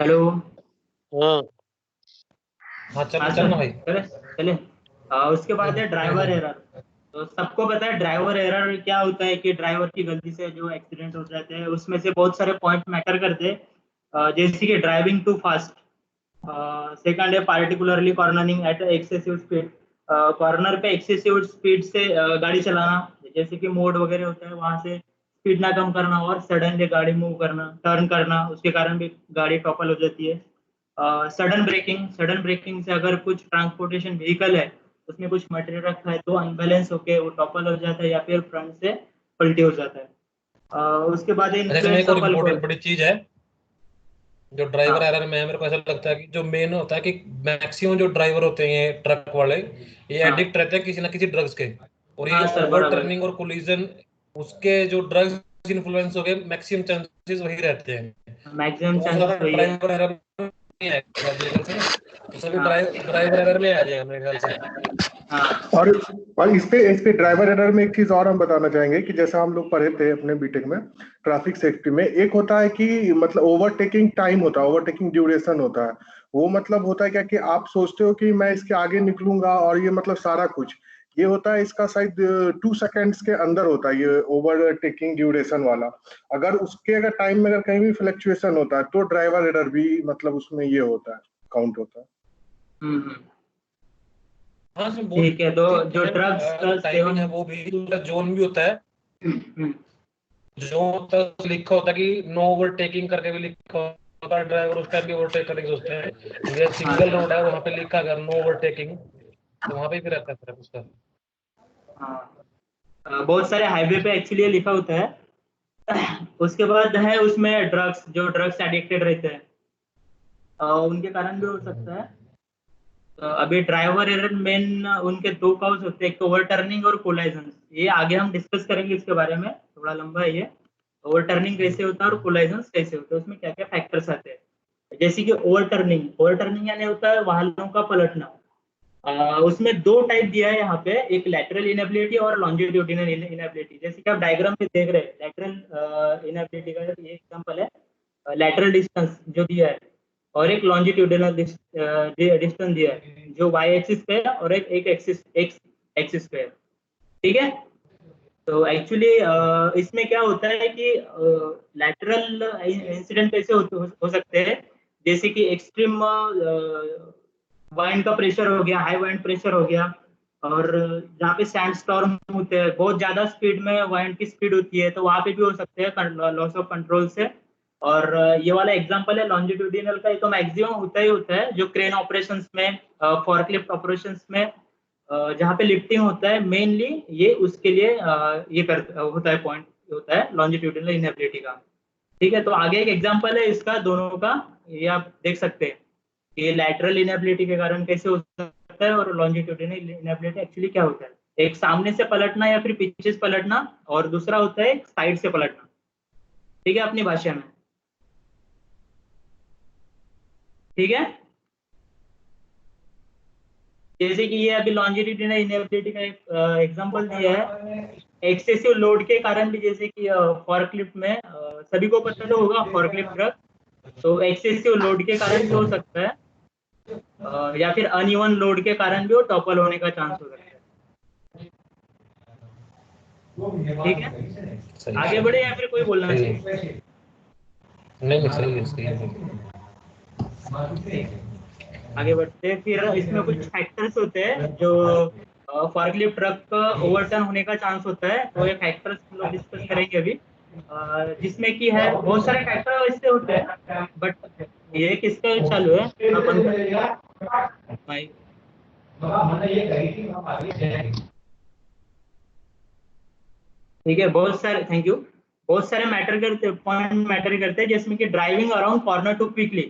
Hello. हाँ हाँ, हाँ चल सर, चलना भाई। चले चले। उसके बाद है ड्राइवर एरर। तो सबको पता है ड्राइवर एरर क्या होता है, कि ड्राइवर की गलती से जो एक्सीडेंट हो जाते हैं उसमें से बहुत सारे पॉइंट मैटर करते हैं। जैसे कि ड्राइविंग टू फास्ट। सेकंड है particularly cornering at excessive speed. Corner पे एक्सेसिव स्पीड से गाड़ी चलाना, जैसे कि मोड वगैरह होता है वहां से स्पीड ना कम करना और सडनली गाड़ी मूव करना, टर्न करना, उसके कारण भी गाड़ी टॉपल हो जाती है। सडन ब्रेकिंग से अगर कुछ ट्रांसपोर्टेशन व्हीकल है, उसमें कुछ मटेरियल रखा है तो अनबैलेंस होके वो टॉपल हो जाता है या फिर फ्रंट से पलटी हो जाता है। उसके बाद अच्छा, इसमें इन्फ्लुएंस एक और ऑफ इम्पोर्टेंट अल्कोहल। बड़ी चीज है जो ड्राइवर हाँ एरर में है। मेरे को ऐसा लगता है कि जो मेन होता है कि मैक्सिमम जो ड्राइवर होते हैं ट्रक वाले, ये हाँ एडिक्ट रहते हैं किसी ना किसी ड्रग्स के। और ये हाँ जो सर, ओवर बराबर। टर्निंग और कोलिजन, उसके जो ड्रग्स इन्फ्लुएंस हो गए, मैक्सिमम चांसेस वही रहते हैं। मैक्सिमम तो वो चांसेस ज्यादा वही है। ड्राइवर एरर नहीं आएगा मेरे ख्याल से ना। तो सभी हाँ ड्राइवर एरर में आ जाएगा मेरे ख्याल से। हाँ और इस पे ड्राइवर एरर में एक चीज और हम बताना चाहेंगे कि जैसा हम लोग पढ़े थे अपने बीटेक में ट्रैफिक सेफ्टी में, एक होता है कि मतलब ओवरटेकिंग टाइम होता है, ओवरटेकिंग ड्यूरेशन होता है। वो मतलब होता है क्या कि आप सोचते हो कि मैं इसके आगे निकलूंगा और ये मतलब सारा कुछ ये होता है, इसका शायद 2 सेकेंड्स के अंदर होता है ये ओवरटेकिंग ड्यूरेशन वाला। अगर उसके अगर टाइम में अगर कहीं भी फ्लक्चुएशन होता है तो ड्राइवर एरर भी मतलब उसमें ये होता है, काउंट होता है। हम्म। हाँ, इसमें बहुत ठीक है, तो चीज जो है। ड्रग्स का जो टाइमिंग है सेवन। वो भी, दूसरा जोन भी होता है। हम्म। जो तक लिखा होता है कि नो ओवरटेकिंग करके भी लिखा होता है, ड्राइवर उस टाइम भी ओवरटेक करने की सोचते हैं। ये हाँ सिंगल रोड सर। है, वहां पे लिखा अगर नो ओवरटेकिंग, तो वहां पे भी रहता है फर्क उसका। हाँ, बहुत सारे हाईवे पे एक्चुअली लिखा होता है। उसके बाद है उसमें ड्रग्स, जो ड्रग्स एडिक्टेड रहते हैं, उनके कारण भी हो सकता है। तो अभी ड्राइवर एरर मेन उनके दो काउज होते हैं, एक तो ओवर टर्निंग और कोलाइजन। ये आगे हम डिस्कस करेंगे इसके बारे में, थोड़ा लंबा है ये। ओवर टर्निंग कैसे होता है और कोलाइजन कैसे होता है, उसमें क्या क्या फैक्टर्स आते हैं। जैसे कि ओवर टर्निंग यानी होता है वाहनों का पलटना। उसमें दो टाइप दिया है यहाँ पे, एक लैटरल इनएबिलिटी और लॉन्जिट्यूडिनल इनएबिलिटी। जैसे कि आप डायग्राम पे देख रहे हैं, लैटरल इनएबिलिटी का ये एग्जांपल है। लैटरल डिस्टेंस जो दिया है, और एक लॉन्जिट्यूडिनल डिस्टेंस दिया है जो वाई एक्सिस पे है, और एक एक्स एक्सिस पे है। ठीक है। तो एक्चुअली इसमें क्या होता है कि लैटरल इंसिडेंट कैसे हो सकते हैं, जैसे कि एक्सट्रीम वाइंड का प्रेशर हो गया, हाई वाइंड प्रेशर हो गया, और जहाँ पे सैंड स्टॉर्म होते हैं, बहुत ज्यादा स्पीड में वाइंड की स्पीड होती है, तो वहां पे भी हो सकते हैं लॉस ऑफ कंट्रोल से। और ये वाला एग्जांपल है लॉन्जिट्यूडिनल का, ये तो मैक्सिमम होता ही होता है जो क्रेन ऑपरेशंस में, फॉर्कलिफ्ट ऑपरेशंस में, जहाँ पे लिफ्टिंग होता है मेनली, ये उसके लिए ये होता है, पॉइंट होता है लॉन्जिट्यूडिनल इनएबिलिटी का। ठीक है, तो आगे एक एग्जांपल है इसका दोनों का, ये आप देख सकते हैं कि लैटरल इनएबिलिटी के कारण कैसे हो सकता है और लॉन्जिट्यूडिनल इनएबिलिटी एक्चुअली क्या होता है। एक सामने से पलटना या फिर पीछे से पलटना, और दूसरा होता है साइड से पलटना। ठीक है, अपनी भाषा में। ठीक है, जैसे कि ये अभी लॉन्जिट्यूडिनल इनएबिलिटी का एक एग्जांपल दिया है। एक्सेसिव लोड के कारण भी, जैसे कि फॉर्कलिफ्ट में सभी को पता तो होगा फॉर्कलिफ्ट ट्रक, तो एक्सेसिव लोड के कारण भी हो सकता है, या फिर अनइवन लोड के कारण भी वो टॉपल होने का चांस हो सकता है। ठीक है, सही आगे सही बढ़े या फिर कोई बोलना सही चाहिए। है। नहीं नहीं, सही है सही है। ठीक है, आगे बढ़ते हैं। फिर इसमें कुछ फैक्टर्स होते हैं जो फॉर्कलिफ्ट ट्रक का ओवरटर्न होने का चांस होता है, तो ये फैक्टर्स हम लोग डिस्कस करेंगे अभी। जिसमें कि है बहुत सारे फैक्टर वैसे होते हैं, बट ये किसका चालू है, थोड़ा बंद कर माइक। ठीक है, बहुत सारे, थैंक यू। बहुत सारे मैटर करते, पॉइंट मैटर करते हैं, जिसमें कि driving around corner too quickly,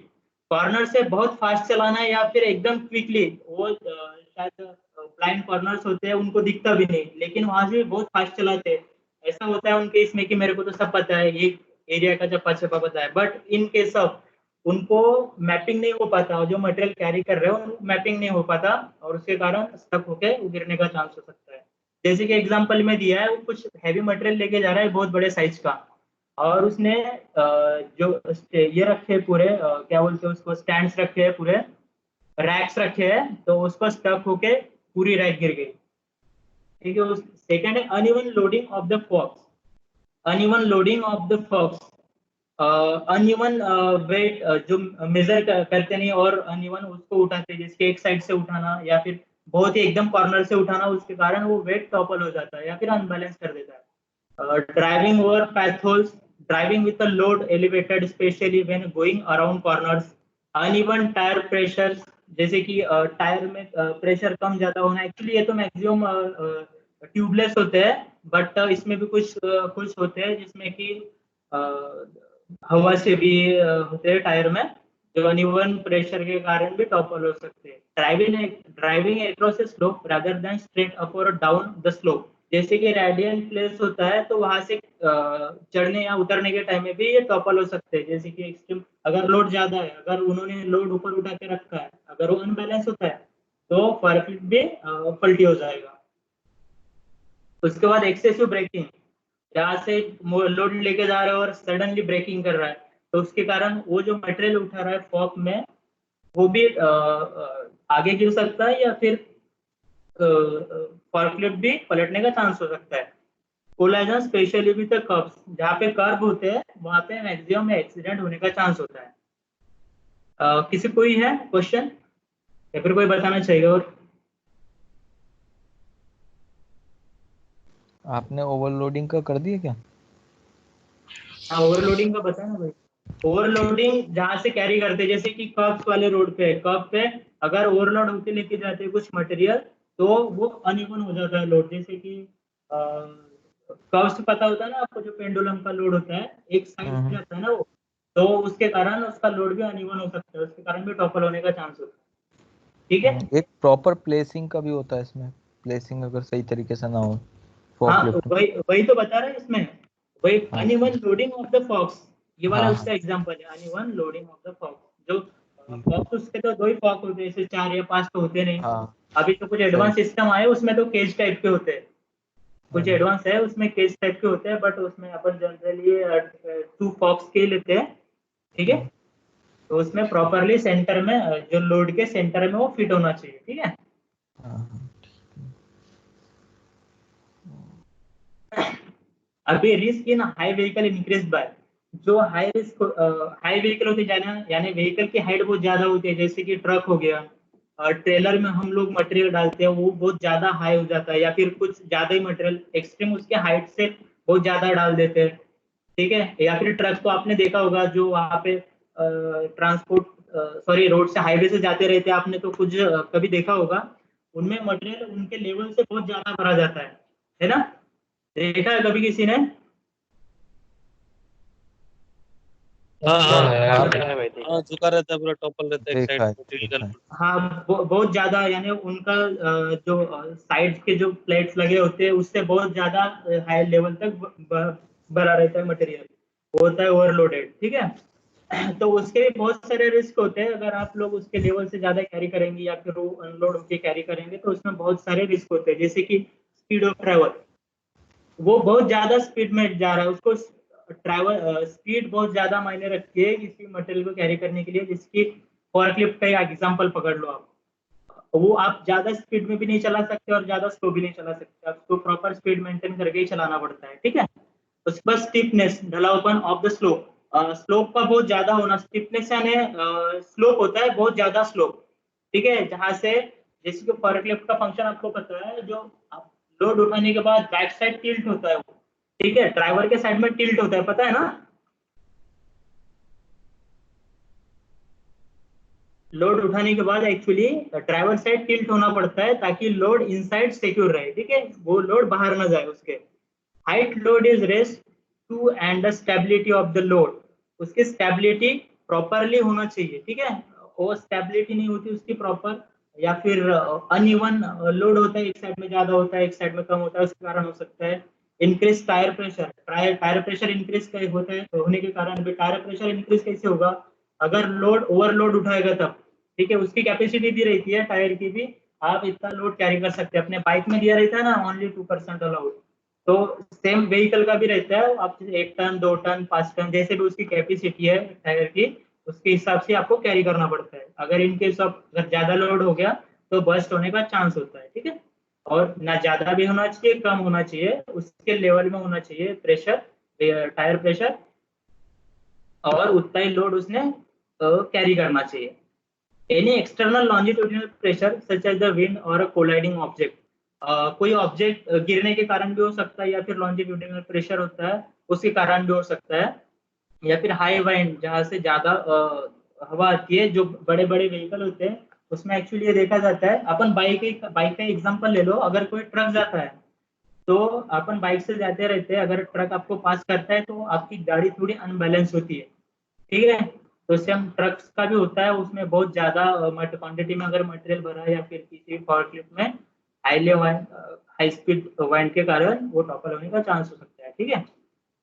corner से बहुत फास्ट चलाना है या फिर एकदम क्विकली। वो शायद ब्लाइंड कॉर्नर्स होते हैं, उनको दिखता भी नहीं, लेकिन वहां से भी बहुत फास्ट चलाते हैं। ऐसा होता है उनके इसमें कि मेरे को तो सब पता है, ये एरिया का चप्पा चप्पा पता है, बट इन केस ऑफ उनको मैपिंग नहीं हो पाता, और जो मटेरियल कैरी कर रहे हो उनको मैपिंग नहीं हो पाता, और उसके कारण स्टक होके गिरने का चांस हो सकता है। जैसे कि एग्जांपल में दिया है, वो कुछ हैवी मटेरियल लेके जा रहा है बहुत बड़े साइज का, और उसने जो ये रखे पूरे क्या बोलते हैं उसको, स्टैंड्स रखे हैं पूरे, रैक्स रखे हैं, तो उस पर स्टक होके पूरी रैक गिर गई। ठीक है। उस सेकंड है uneven loading of the forks. Uneven loading of the forks, uneven weight जो मेजर करते नहीं और अनइवन उसको उठाते, जिसके एक साइड से उठाना या फिर बहुत ही एकदम कॉर्नर से उठाना, उसके कारण वो वेट टॉपल हो जाता है या फिर अनबैलेंस कर देता है। Driving over potholes, driving with the load elevated specially when going around corners. Uneven tyre pressure, जैसे कि टायर में प्रेशर कम ज्यादा होना, एक्चुअली ये तो मैक्सिमम ट्यूबलेस होते हैं, बट इसमें भी कुछ होते हैं जिसमें कि हवा से भी होते हैं टायर में, जो अनइवन प्रेशर के कारण भी टॉपल हो सकते हैं। Driving across a slope rather than straight up और डाउन द स्लोप, जैसे कि रेडियल प्लेस होता है तो वहां से चढ़ने या उतरने के टाइम में भी ये टॉपल हो सकते हैं। जैसे कि एक्सट्रीम अगर लोड ज्यादा है, अगर उन्होंने लोड ऊपर उठा के रखा है, अगर वो अनबैलेंस होता है तो परफेक्ट भी पलटी हो जाएगा। उसके बाद एक्सेसिव ब्रेकिंग, जहाँ से लोड लेके जा रहा है और सडनली ब्रेकिंग कर रहा है, तो उसके कारण वो जो मटेरियल उठा रहा है फॉक में, वो भी आगे गिर सकता है या फिर फॉर्कलिफ्ट भी पलटने का चांस हो सकता है। Collagen specially with the curves, जहाँ पे कर्व होते हैं वहां पे मैक्सिमम एक्सीडेंट होने का चांस होता है। किसी कोई है क्वेश्चन या फिर कोई बताना चाहिए? और आपने ओवरलोडिंग का कर दिया क्या? हाँ, ओवरलोडिंग का बताया ना भाई। ओवरलोडिंग जहाँ से कैरी करते, जैसे कि कर्व्स वाले रोड पे, कर्व पे अगर ओवरलोड होके लेके जाते हैं कुछ मटेरियल, तो वो अनइवन हो जाता है लोड। जैसे कि कर्व्स पता होता है ना आपको, जो पेंडुलम का लोड होता है एक साइड से जाता है ना वो, तो उसके कारण उसका लोड भी अनइवन हो सकता है, उसके कारण भी टॉपल होने का चांस होता है। ठीक है। एक प्रॉपर प्लेसिंग का भी होता है इसमें, प्लेसिंग अगर सही तरीके से ना हो हाँ, फॉकलिफ्ट। वही वही तो बता रहा है इसमें, वही अच्छा uneven loading of the forks, ये वाला हाँ उसका हाँ एग्जांपल है, uneven loading of the forks. जो ठीक। फॉक्स, उसके तो दो ही फॉक होते हैं, जैसे 4 या 5 तो होते नहीं। हाँ अभी तो कुछ सही। एडवांस सिस्टम आए उसमें तो केज टाइप के होते हैं, कुछ हम्म, एडवांस है उसमें केज टाइप के होते हैं, बट उसमें अपन जनरली 2 फॉक्स के लेते हैं। ठीक है। हम्म, तो उसमें प्रॉपरली सेंटर में जो लोड के सेंटर में वो फिट होना चाहिए। ठीक है। हाँ हाँ अभी risk in high vehicle increase by, जो हाई रिस्क हाई व्हीकल होते जाना, यानी व्हीकल की हाइट बहुत ज्यादा होती है, जैसे कि ट्रक हो गया, ट्रेलर में हम लोग मटेरियल डालते हैं वो बहुत ज्यादा हाई हो जाता है, या फिर कुछ ज्यादा ही मटेरियल एक्सट्रीम उसके हाइट से बहुत ज्यादा डाल देते हैं। ठीक है। या फिर ट्रक तो आपने देखा होगा जो वहाँ पे ट्रांसपोर्ट सॉरी रोड से हाईवे से जाते रहते हैं, आपने तो कुछ कभी देखा होगा, उनमें मटेरियल उनके लेवल से बहुत ज्यादा भरा जाता है ना? देखा है कभी किसी ने? हाँ हाँ यार, देखा है भाई, देखा हाँ है। झुका रहता है, पूरा टॉपल रहता है एक देखा साइड है टिपिकल। देखा है। हाँ, बहुत ज्यादा, यानी उनका जो साइड के जो प्लेट्स लगे होते हैं उससे बहुत ज्यादा हाई लेवल तक भरा रहता है मटेरियल, वो होता है ओवरलोडेड। ठीक है। तो उसके भी बहुत सारे रिस्क होते हैं, अगर आप लोग उसके लेवल से ज्यादा कैरी करेंगे या फिर वो अनलोड होके कैरी करेंगे तो उसमें बहुत सारे रिस्क होते हैं, जैसे कि स्पीड ऑफ ट्रेवल, वो बहुत ज्यादा स्पीड में जा रहा है, उसको ट्रैवल स्पीड बहुत ज्यादा मायने रखती है किसी मटेरियल को कैरी करने के लिए। जिसकी फॉरक्लिफ्ट का एग्जांपल पकड़ लो आप, वो आप ज्यादा स्पीड में भी नहीं चला सकते और ज्यादा स्लो भी नहीं चला सकते, आपको प्रॉपर स्पीड मेंटेन करके ही चलाना पड़ता है। ठीक है। उसके बाद स्टीपनेस, ढलाऊपन ऑफ द स्लोप, स्लोप का बहुत ज्यादा होना, स्टीपनेस यानी स्लोप होता है बहुत ज्यादा स्लोप। ठीक है। जहां से जैसे कि फॉरक्लिफ्ट का फंक्शन आपको पता है, जो आप लोड उठाने के बाद बैक साइड टिल्ट होता है वो, ठीक है, ड्राइवर के साइड में टिल्ट होता है, पता है ना? लोड उठाने के बाद एक्चुअली ड्राइवर साइड टिल्ट होना पड़ता है ताकि लोड इनसाइड सिक्योर रहे। ठीक है, वो लोड बाहर ना जाए उसके। Height load is rest to and the stability of the load, उसकी स्टेबिलिटी प्रॉपरली होना चाहिए। ठीक है। वो स्टेबिलिटी नहीं होती उसकी प्रॉपर, या फिर अनइवन लोड होता है, एक साइड में ज्यादा होता है एक साइड में कम होता है, उसके कारण हो सकता है। Increase tyre pressure, tyre pressure increase होता है, तो होने के कारण भी टायर प्रेशर इंक्रीज कैसे होगा? अगर लोड ओवरलोड उठाएगा तब। ठीक है। उसकी कैपेसिटी दी रहती है टायर की भी, आप इतना लोड कैरी कर सकते हैं, अपने बाइक में दिया रहता है ना ओनली 2% अलाउड, तो सेम व्हीकल का भी रहता है, आप 1 टन 2 टन 5 टन जैसे भी उसकी कैपेसिटी है टायर की, उसके हिसाब से आपको कैरी करना पड़ता है। अगर इनके सब अगर ज्यादा लोड हो गया तो बस्ट होने का चांस होता है, ठीक है। और ना ज्यादा भी होना चाहिए कम होना चाहिए, उसके लेवल में होना चाहिए प्रेशर, टायर प्रेशर, और उतना ही लोड उसने कैरी करना चाहिए। Any external longitudinal pressure such as the wind और अ कोलाइडिंग ऑब्जेक्ट, कोई ऑब्जेक्ट गिरने के कारण भी हो सकता है, या फिर लॉन्जिट्यूडिनल प्रेशर होता है उसके कारण भी हो सकता है, या फिर हाई वाइंड जहाँ से ज्यादा हवा आती है, जो बड़े बड़े व्हीकल होते हैं उसमें एक्चुअली ये देखा जाता है। अपन बाइक का एग्जांपल ले लो, अगर कोई ट्रक जाता है तो अपन बाइक से जाते रहते हैं, अगर ट्रक आपको पास करता है तो आपकी गाड़ी थोड़ी अनबैलेंस होती है, ठीक है। तो सेम ट्रक्स का भी होता है, उसमें बहुत ज्यादा क्वांटिटी में अगर मटेरियल भरा है या फिर किसी फॉर्कलिफ्ट में हाई स्पीड वाइंड के कारण वो टॉपल होने का चांस हो सकता है, ठीक है।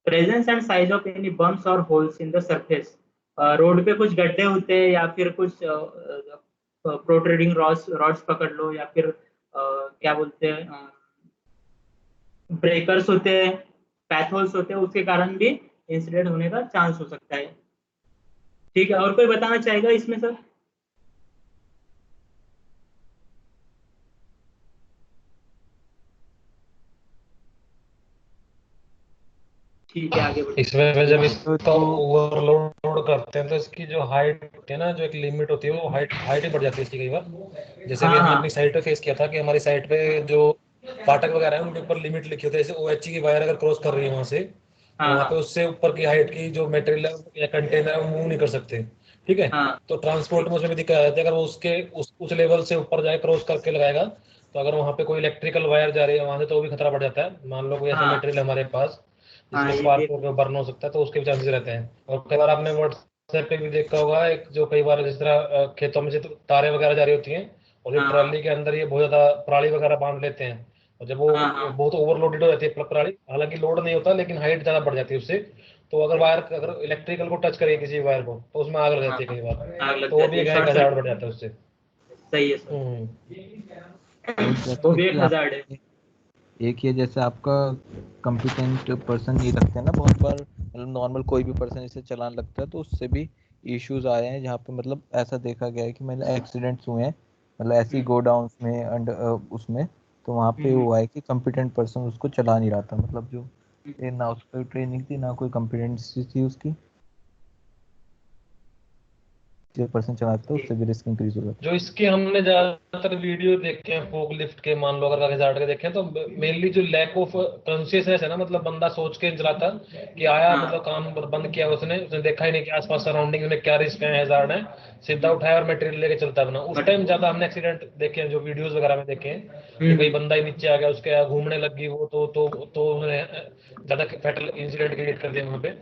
Presence and size of any bumps और holes in the surface, road पे कुछ गड्ढे होते हैं या फिर कुछ प्रोट्रेडिंग रॉड्स पकड़ लो, या फिर क्या बोलते हैं ब्रेकर्स होते हैं, पैथोल्स होते हैं, उसके कारण भी इंसिडेंट होने का चांस हो सकता है, ठीक है। और कोई बताना चाहेगा इसमें सर? ठीक है, आगे बढ़ो। इसमें फिर जब तो इसका ओवरलोड करते हैं तो इसकी जो हाइट होती है ना, जो एक लिमिट होती है, वो हाइट हाइट ही बढ़ जाती है इसकी कई बार। जैसे हाँ भी हमने हाँ अपनी साइट पे फेस किया था कि हमारी साइट पे जो फाटक वगैरह है उनके ऊपर लिमिट लिखी होती है, जैसे OHE की वायर अगर क्रॉस कर रही है वहां से, तो हाँ वहां पे हाँ उससे ऊपर की हाइट की जो मटेरियल है या कंटेनर है वो मूव नहीं कर सकते, ठीक है। हाँ, तो ट्रांसपोर्ट में उसमें भी दिक्कत आ जाती है, अगर वो उसके उस लेवल से ऊपर जाए क्रॉस करके लगाएगा, तो अगर वहां पे कोई इलेक्ट्रिकल वायर जा रही है वहां से, तो भी खतरा बढ़ जाता है। मान लो कोई ऐसा हाँ मटेरियल है हमारे पास हाँ, जिसमें ये स्पार्क देख। में बर्न हो सकता है, तो उसके भी चांसेस रहते हैं। और कई बार आपने व्हाट्सएप पे भी देखा होगा, एक जो कई बार जिस तरह खेतों में से तो तारे वगैरह जा रही होती हैं, और ये हाँ हाँ ट्रॉली के अंदर ये बहुत ज्यादा पराली वगैरह बांध लेते हैं, और जब वो हाँ हाँ बहुत ओवरलोडेड हो जाती है पराली, हालांकि लोड नहीं होता लेकिन हाइट ज्यादा बढ़ जाती है उससे, तो अगर वायर अगर इलेक्ट्रिकल को टच करेगी किसी वायर को, तो उसमें आग लग हाँ जाती है हाँ, कई बार, आग लग तो वो भी जाती है, एक शॉर्ट हजार बढ़ सर्किट। जाता है उससे। सही है सर। और वो जैसे भी कि एक आप हजार्ड है। एक ये जैसे आपका कंपिटेंट पर्सन नहीं रखते हैं ना, बहुत बार मतलब नॉर्मल कोई भी पर्सन इसे चलाने लगता है, तो उससे भी इश्यूज आए हैं, जहाँ पे मतलब ऐसा देखा गया है कि मतलब एक्सीडेंट्स हुए हैं, मतलब ऐसे ही हम्म, गोडाउंस में एंड उसमें, तो वहाँ पे हम्म, हुआ है कि कंपिटेंट पर्सन उसको चला नहीं रहा था, मतलब जो हम्म, ना उस पर ट्रेनिंग थी ना कोई कंपिटेंसी थी उसकी, जो पर्सन चलाता था ठीक। उससे भी रिस्क इंक्रीज हो जाता जो इसके हमने ज्यादातर वीडियो देखे हैं फोक लिफ्ट के, मान लो अगर हजार के देखे हैं, तो मेनली जो लैक ऑफ कॉन्शियसनेस है ना, मतलब बंदा सोच के नहीं चलाता कि आया, हाँ मतलब काम बंद किया उसने उसने देखा ही नहीं कि आसपास सराउंडिंग में क्या रिस्क है, हैजार्ड है, सीधा उठाया और मटेरियल लेके चलता बना। उस बट टाइम ज्यादा हमने एक्सीडेंट देखे हैं, जो वीडियोस वगैरह में देखे हैं कि कोई हम्म, बंदा ही नीचे आ गया, उसके घूमने लगी वो, तो उसने ज्यादा फैटल इंसिडेंट क्रिएट कर दिया वहां पे।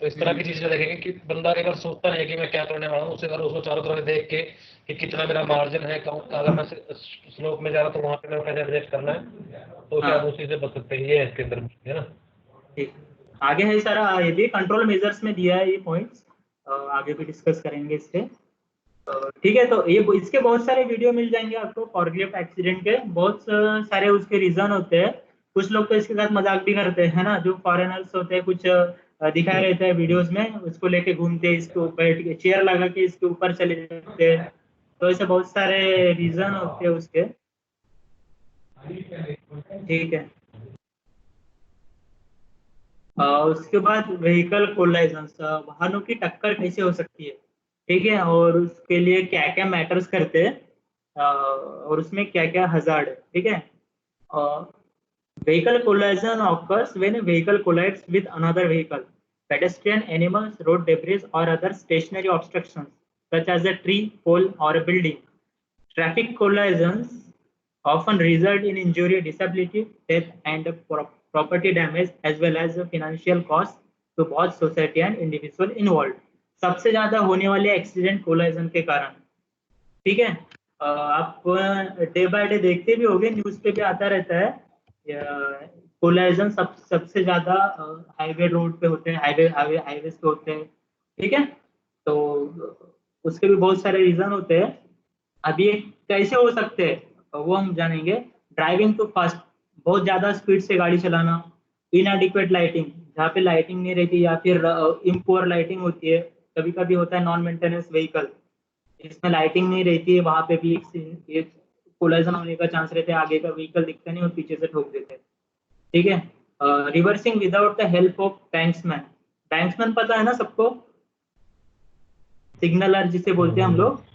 तो इस तरह हम्म, की चीजें देखेंगे कि बंदा अगर सोचता नहीं है कि मैं क्या करने वाला हूँ, उसे अगर उसको चारों तरफ देख के कि कितना मेरा मार्जिन है, अगर मैं स्लोप में जा रहा हूँ तो वहां पे मैं कैसे एडजस्ट करना है, तो शायद हाँ उस चीज से बच सकते हैं। ये है इसके अंदर, है ना। ठीक। आगे है सारा, ये भी कंट्रोल मेजर्स में दिया है ये पॉइंट्स, आगे भी डिस्कस करेंगे इससे। ठीक है, तो ये इसके बहुत सारे वीडियो मिल जाएंगे आपको फॉरक्लिफ्ट एक्सीडेंट के, बहुत सारे उसके रीजन होते हैं। कुछ लोग तो इसके साथ मजाक भी करते हैं ना, जो फॉरेनर्स होते हैं, कुछ दिखाए रहते हैं वीडियोस में, उसको लेके घूमते हैं, इसको बैठ के चेयर लगा के इसके ऊपर चले जाते हैं। तो ऐसे बहुत सारे रीजन होते हैं उसके, ठीक है। उसके बाद व्हीकल कोलाइजन, वाहनों की टक्कर कैसे हो सकती है, ठीक है, और उसके लिए क्या क्या मैटर्स करते हैं, और उसमें क्या क्या हजार्ड है, ठीक है। Vehicle collision occurs when a vehicle collides with another vehicle, pedestrian, animals, road debris, or other stationary obstructions, such as a tree, pole, or a building. Traffic collisions often result in injury, disability, death, and property damage, as well as financial cost to both society and individual involved. सबसे ज्यादा होने वाले accident collision के कारण, ठीक है। आप day by day देखते भी होंगे, न्यूज पे भी आता रहता है। कोलाइजन सबसे ज्यादा हाईवे रोड पे होते हैं, हाईवे पे होते हैं, ठीक है। तो उसके भी बहुत सारे रीजन होते हैं। अब ये कैसे हो सकते हैं वो हम जानेंगे। ड्राइविंग टू फास्ट, बहुत ज्यादा स्पीड से गाड़ी चलाना, इनएडिक्वेट लाइटिंग, जहाँ पे लाइटिंग नहीं रहती या फिर इम्पुअर लाइटिंग होती है, कभी कभी होता है नॉन मेंटेनेंस व्हीकल, इसमें लाइटिंग नहीं रहती है, वहां पे भी एक कोलाइजन होने का चांस रहता है, आगे का व्हीकल दिखता नहीं और पीछे से ठोक देते हैं। ठीक है। Reversing without the help of बैंक्समैन, बैंक्समैन पता है ना सबको, सिग्नलर जिसे बोलते हैं हम लोग।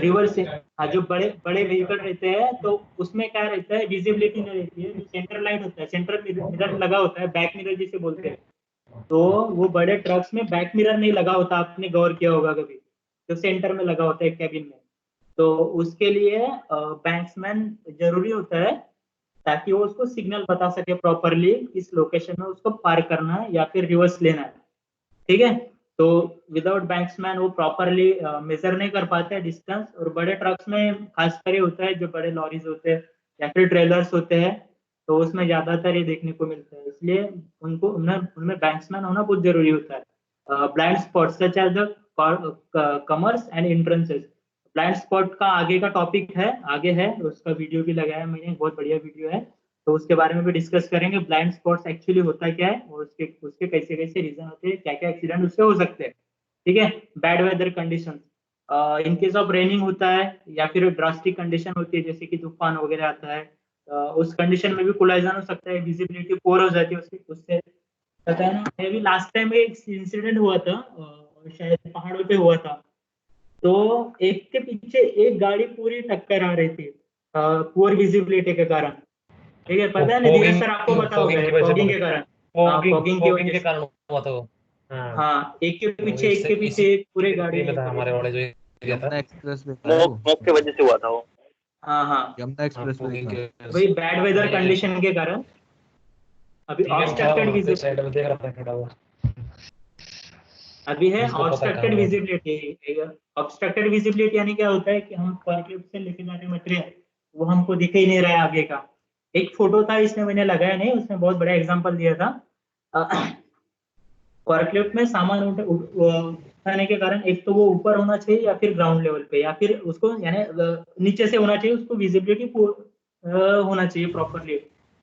रिवर्सिंग, हाँ, जो बड़े बड़े व्हीकल रहते हैं तो उसमें क्या रहता है, विजिबिलिटी नहीं रहती है, जो सेंटर लाइट होता है, सेंटर मिरर लगा होता है, बैक मिरर जिसे बोलते हैं, तो वो बड़े ट्रक्स में बैक मिरर नहीं लगा होता, आपने गौर किया होगा कभी, जो सेंटर में लगा होता है कैबिन में। तो उसके लिए बैंक्समैन जरूरी होता है, ताकि वो उसको सिग्नल बता सके प्रॉपरली इस लोकेशन में उसको पार करना है या फिर रिवर्स लेना है। ठीक है। तो विदाउट बैंक्समैन वो प्रॉपरली मेजर नहीं कर पाते हैं डिस्टेंस, और बड़े ट्रक्स में खासकर ये होता है, जो बड़े लॉरीज होते हैं या फिर ट्रेलर्स होते हैं, तो उसमें ज्यादातर ये देखने को मिलता है, इसलिए उनको उनमें बैंक्समैन होना बहुत जरूरी होता है। Blind spot such as the corners and entrances, blind spot का आगे का टॉपिक है, आगे है, उसका वीडियो भी लगाया मैंने, बहुत बढ़िया वीडियो है, तो उसके बारे में भी डिस्कस करेंगे, ब्लाइंड स्पॉट्स एक्चुअली होता क्या है और उसके उसके कैसे कैसे रीजन होते हैं, क्या क्या एक्सीडेंट उससे हो सकते हैं। ठीक है। Bad weather condition, in case of raining होता है या फिर ड्रास्टिक कंडीशन होती है, जैसे कि तूफान वगैरह आता है, उस कंडीशन में भी कोलाइजन हो सकता है, विजिबिलिटी पोर हो जाती है उससे पता है ना। अभी लास्ट टाइम एक इंसिडेंट हुआ था, शायद पहाड़ों पे हुआ था, तो एक के पीछे एक गाड़ी पूरी टक्कर आ रही थी, पुअर विजिबिलिटी के कारण। ठीक है, पता है ना धीरज सर, आपको पता होगा, फॉगिंग के कारण, फॉगिंग की वजह के से, कारण हुआ था वो। हाँ, एक के तो पीछे एक पूरे गाड़ी में था हमारे वाले जो एरिया था, यमुना एक्सप्रेस वे का है वो, स्मोक की वजह से हुआ था वो। हाँ हाँ, यमुना एक्सप्रेस वे फॉगिंग का। के वही बैड वेदर कंडीशन के कारण। अभी ऑब्स्ट्रक्टेड विजिबिलिटी, साइड में देख रहा था खड़ा हुआ, अभी है उसको पता ऑब्स्ट्रक्टेड कहाँ है। विजिबिलिटी। ऑब्स्ट्रक्टेड विजिबिलिटी यानी क्या होता है कि हम फॉरक्लिफ्ट से लेके जा रहे मटेरियल, वो हमको दिख ही नहीं रहा है आगे का। एक फोटो था, इसमें मैंने लगाया नहीं, उसमें बहुत बड़ा एग्जांपल दिया था। फॉरक्लिफ्ट में सामान उठाने के कारण एक तो वो ऊपर होना चाहिए या फिर ग्राउंड लेवल पे, या फिर उसको यानी नीचे से होना चाहिए, उसको विजिबिलिटी होना चाहिए प्रॉपरली,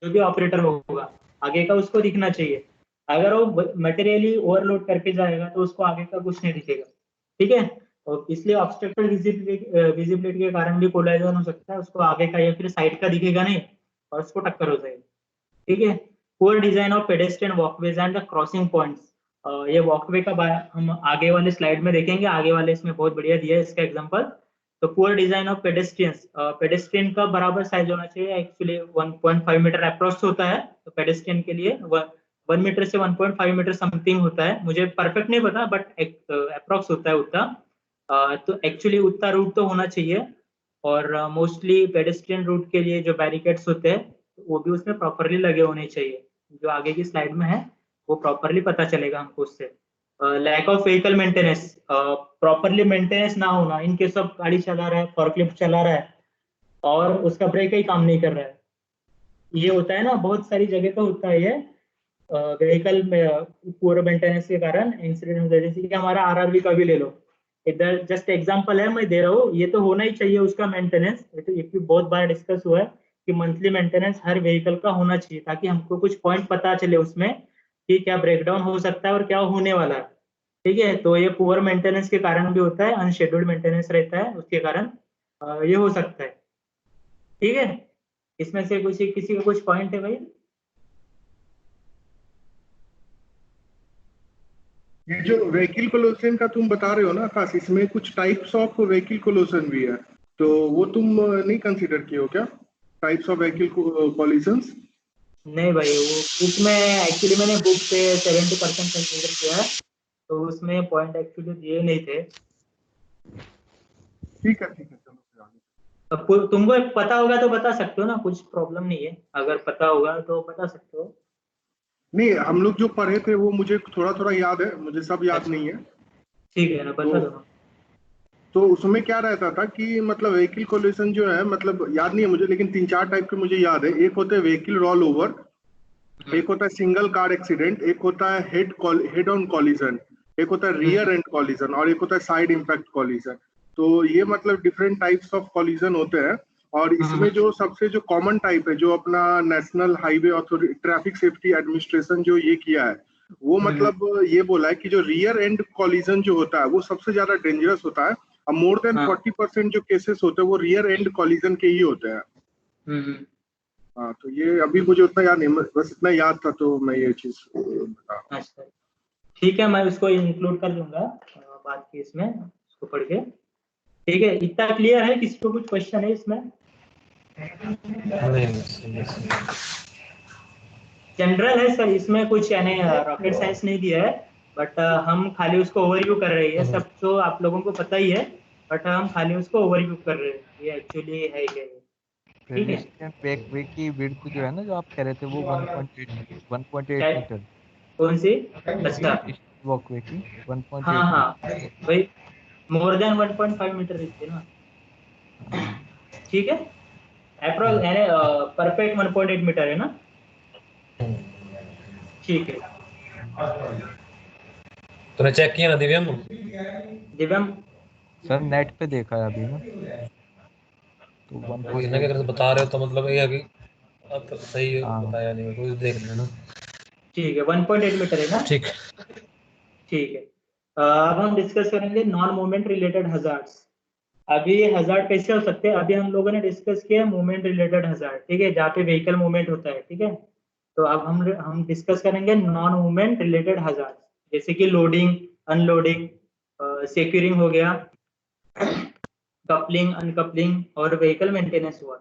जो भी ऑपरेटर होगा आगे का उसको दिखना चाहिए। अगर वो मटेरियली ओवरलोड करके जाएगा तो उसको आगे का कुछ नहीं दिखेगा। ठीक है। और इसलिए ऑब्स्ट्रक्टेड विजिबिलिटी के कारण भी कोलाइजन हो सकता है, उसको आगे का या फिर साइड का दिखेगा नहीं और उसको टक्कर हो जाएगी। ठीक है। Poor design of pedestrian walkways and the crossing points, ये वॉकवे का हम आगे वाले स्लाइड में देखेंगे, आगे वाले इसमें बहुत बढ़िया दिया है इसका एग्जांपल। तो poor design of pedestrians, pedestrian का बराबर साइज होना चाहिए, एक्चुअली 1.5 मीटर अप्रोक्स होता है, तो पेडेस्ट्रियन के लिए 1 मीटर से 1.5 मीटर समथिंग होता है, मुझे परफेक्ट नहीं पता बट अप्रोक्स होता है उतना। तो एक्चुअली उतना रूट तो होना चाहिए, और मोस्टली पेडेस्ट्रियन रूट के लिए जो बैरिकेड्स होते हैं वो भी उसमें प्रॉपरली लगे होने चाहिए, जो आगे की स्लाइड में है वो प्रॉपरली पता चलेगा हमको उससे। Lack of vehicle maintenance, properly maintenance ना होना, इन केस ऑफ गाड़ी चला रहा है, फॉरक्लिफ्ट चला रहा है और उसका ब्रेक ही काम नहीं कर रहा है, ये होता है ना, बहुत सारी जगह का होता है ये, व्हीकल में पूरे मेंटेनेंस के कारण इंसिडेंट होता है। जैसे कि हमारा आरआरबी का भी ले लो, इधर जस्ट एग्जांपल है मैं दे रहा हूँ, ये तो होना ही चाहिए उसका मेंटेनेंस, ये तो भी बहुत बार डिस्कस हुआ है कि मंथली मेंटेनेंस हर व्हीकल का होना चाहिए, ताकि हमको कुछ पॉइंट पता चले उसमें कि क्या ब्रेकडाउन हो सकता है और क्या होने वाला है। ठीक है। तो ये पुअर मेंटेनेंस के कारण भी होता है, अनशेड्यूल्ड मेंटेनेंस रहता है उसके कारण ये हो सकता है। ठीक है। इसमें से कुछ किसी का कुछ पॉइंट है भाई? ये जो व्हीकल कोलोजन का तुम बता रहे हो ना आकाश, इसमें कुछ टाइप्स ऑफ व्हीकल कोलोजन भी है, तो वो तुम नहीं कंसीडर किए हो क्या, टाइप्स ऑफ व्हीकल कोलिजन्स? नहीं भाई, वो बुक में एक्चुअली मैंने बुक पे 70% कंसीडर किया है, तो उसमें पॉइंट एक्चुअली दिए नहीं थे। ठीक है चलो फिर आगे। अब तुमको पता होगा तो बता सकते हो ना, कुछ प्रॉब्लम नहीं है, अगर पता होगा तो बता सकते हो। नहीं, हम लोग जो पढ़े थे वो मुझे थोड़ा थोड़ा याद है, मुझे सब याद नहीं है। ठीक है ना, बता दो। तो उसमें क्या रहता था कि मतलब व्हीकल कोलिजन जो है, मतलब याद नहीं है मुझे, लेकिन 3-4 टाइप के मुझे याद है। एक होता है व्हीकल रोल ओवर, एक होता है सिंगल कार एक्सीडेंट, एक होता है हेड ऑन कॉलिजन, एक होता है रियर एंड कॉलिजन, और एक होता है साइड इम्पैक्ट कॉलिजन। तो ये मतलब डिफरेंट टाइप्स ऑफ कॉलिजन होते हैं, और इसमें जो सबसे जो कॉमन टाइप है, जो अपना national highway authority traffic safety administration जो ये किया है, वो मतलब ये बोला है कि जो रियर एंड कॉलिजन जो होता है वो सबसे ज्यादा डेंजरस होता है, और मोर देन 40% जो केसेस होते हैं वो रियर एंड कॉलिजन के ही होते हैं। हाँ, तो ये अभी मुझे उतना याद नहीं, बस इतना याद था तो मैं ये चीज बता। अच्छा, ठीक है, मैं उसको इंक्लूड कर दूंगा बात की इसमें, उसको पढ़ के। ठीक है, इतना क्लियर है? किसी को कुछ क्वेश्चन है इसमें? जनरल है सर, इसमें कुछ यानी रॉकेट साइंस नहीं दिया है, बट हम खाली उसको ओवरव्यू कर रहे हैं। सब तो आप लोगों को पता ही है, बट हम खाली उसको ओवरव्यू कर रहे हैं, ये एक्चुअली है क्या ये। ठीक है, पेडेस्ट्रियन बैकवे की विड्थ जो है ना, जो आप कह रहे थे, वो 1.8 मीटर। कौन सी? अच्छा, वॉकवे की 1.8 हाँ हाँ मीटर। भाई, मोर देन 1.5 मीटर रहती है ना। ठीक है, अप्रोक्स यानी परफेक्ट 1.8 मीटर है ना। ठीक है, तूने चेक किया ना दिव्यम? दिव्यम सर नेट पे देखा है अभी ना, तो वही ना, कि 1.8। अगर बता रहे हो तो मतलब ये है कि अब तो सही है, हाँ बताया नहीं मेरे को, देख लेना। ठीक है, 1.8 मीटर है ना। ठीक। ठीक है, अब हम डिस्कस करेंगे नॉन मूवमेंट रिलेटेड हजार्ड्स। अभी हजार्ड कैसे हो सकते हैं? अभी हम लोगों ने डिस्कस किया मूवमेंट रिलेटेड हजार्ड, ठीक है, जहाँ पे व्हीकल मूवमेंट होता है। ठीक है, तो अब हम डिस्कस करेंगे नॉन मूवमेंट रिलेटेड हजार्ड, जैसे कि लोडिंग, अनलोडिंग, सिक्योरिंग हो गया, कपलिंग, अनकपलिंग और व्हीकल मेंटेनेंस हुआ।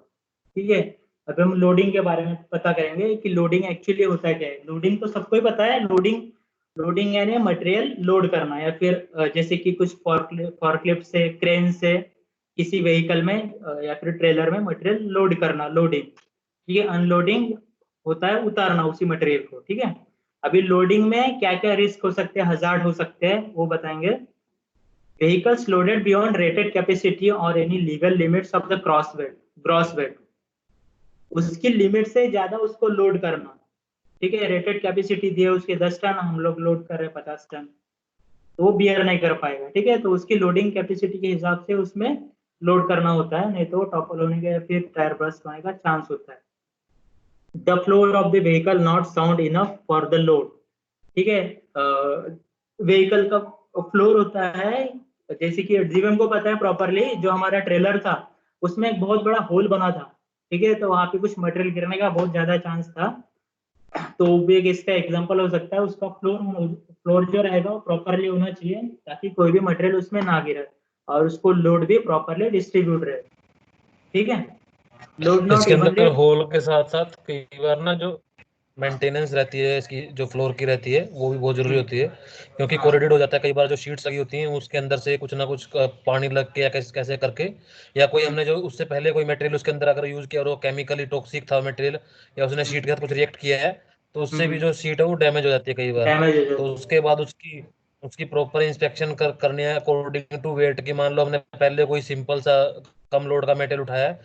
ठीक है, अब हम लोडिंग के बारे में पता करेंगे कि लोडिंग एक्चुअली होता क्या है। लोडिंग तो सबको ही पता है, लोडिंग लोडिंग यानी मटेरियल लोड करना, या फिर जैसे कि कुछ फॉर्कलिफ्ट से, क्रेन से किसी व्हीकल में या फिर ट्रेलर में मटेरियल लोड करना, लोडिंग। ठीक है, अनलोडिंग होता है उतारना उसी मटेरियल को। ठीक है, अभी लोडिंग में क्या क्या रिस्क हो सकते हैं, हजार्ड हो सकते हैं, वो बताएंगे। Vehicles loaded beyond rated capacity or any legal limits of the gross weight, उसकी लिमिट से ज्यादा उसको लोड करना। ठीक है, रेटेड कैपेसिटी दी है उसके 10 टन, हम लोग लोड कर रहे हैं 50 टन, तो वो बियर नहीं कर पाएगा। ठीक है, तो उसकी लोडिंग कैपेसिटी के हिसाब से उसमें लोड करना होता है, नहीं तो टॉपल होने का या फिर टायर बर्स्ट होने का चांस होता है। The floor of the vehicle not sound enough for the load. ठीक है, व्हीकल का फ्लोर होता है, जैसे कि जीवन को पता है प्रॉपरली, जो हमारा ट्रेलर था उसमें एक बहुत बड़ा होल बना था। ठीक है, तो वहां पे कुछ मटेरियल गिरने का बहुत ज्यादा चांस था, तो वो एक इसका एग्जांपल हो सकता है। उसका फ्लोर जो रहेगा वो प्रॉपरली होना चाहिए, ताकि कोई भी मटेरियल उसमें ना गिरे और उसको लोड भी प्रॉपरली डिस्ट्रीब्यूट रहे। ठीक है, लोड नॉट इसके अंदर इवनली। होल के साथ साथ कई बार ना जो मेंटेनेंस रहती है इसकी, जो फ्लोर की रहती है, वो भी बहुत जरूरी होती है, क्योंकि हाँ, कोरिडेड हो जाता है कई बार। जो शीट्स लगी होती हैं उसके अंदर से कुछ ना कुछ पानी लग के या कैसे कैसे करके, या कोई हमने जो उससे पहले कोई मटेरियल उसके अंदर अगर यूज किया और वो केमिकली टॉक्सिक था मटेरियल, या उसने शीट के साथ कुछ रिएक्ट किया है, तो उससे भी जो शीट है वो डैमेज हो जाती है कई बार। डैमेज हो तो जाता उसके बाद उसकी उसकी प्रॉपर इंस्पेक्शन करनी है अकॉर्डिंग टू वेट की। मान लो हमने पहले कोई सिंपल सा कम लोड का मटेरियल उठाया है,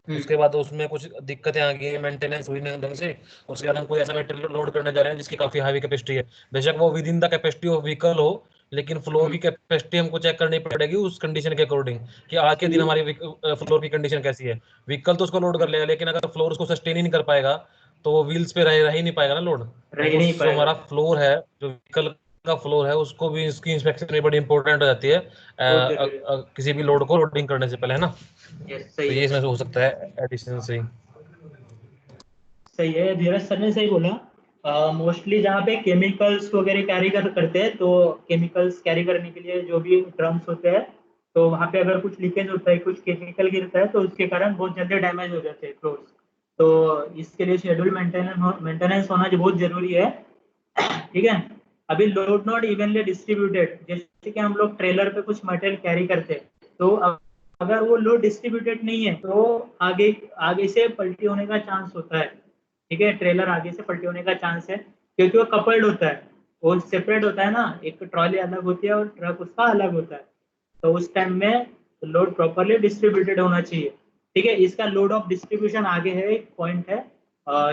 है। उसके बाद उसमें कुछ दिक्कतें आ गई, मेंटेनेंस हुई नहीं ढंग से, उसके बाद हम कोई ऐसा मटेरियल लोड करने जा रहे हैं जिसकी काफी हाई कैपेसिटी है, बेशक वो with in the capacity of vehicle हो, लेकिन फ्लोर की कैपेसिटी हमको चेक करनी पड़ेगी उस कंडीशन के अकॉर्डिंग, कि आज के दिन हमारी फ्लोर की कंडीशन कैसी है। व्हीकल तो उसको लोड कर लेगा, लेकिन अगर फ्लोर उसको सस्टेन ही नहीं कर पाएगा तो वो व्हील्स पे रह ही नहीं पाएगा ना लोड। तो रह वो नहीं जो पाएगा। हमारा फ्लोर है, जो व्हीकल का फ्लोर है, उसको भी इसकी इंस्पेक्शन में बड़ी इंपॉर्टेंट हो जाती है बहुत जरूरी है। किसी भी लोड को लोडिंग करने से पहले, है ना। यस, तो सही ये है, इसमें से हो सकता है एडिशन से। सही है, धीरज सर ने सही बोला। मोस्टली जहाँ पे केमिकल्स वगैरह कैरी करते हैं, तो केमिकल्स कैरी करने के लिए जो भी ड्रम्स होते हैं, तो वहाँ पे अगर कुछ लीकेज होता है, कुछ केमिकल गिरता है, तो उसके कारण बहुत जल्दी डैमेज हो जाते हैं फ्लोर्स। तो इसके लिए शेड्यूल मेंटेनेंस होना जो बहुत जरूरी है। ठीक है, अभी लोड नॉट इवनली डिस्ट्रीब्यूटेड, जैसे कि हम लोग ट्रेलर पे कुछ मटेरियल कैरी करते हैं, तो अगर वो लोड डिस्ट्रीब्यूटेड नहीं है तो आगे आगे से पलटी होने का चांस होता है। ठीक है, ट्रेलर आगे से पलटी होने का चांस है, क्योंकि वो कपल्ड होता है, वो सेपरेट होता है ना, एक ट्रॉली अलग होती है और ट्रक उसका अलग होता है। तो उस टाइम में लोड प्रॉपरली डिस्ट्रीब्यूटेड होना चाहिए। ठीक है, इसका लोड ऑफ डिस्ट्रीब्यूशन आगे है, एक पॉइंट है,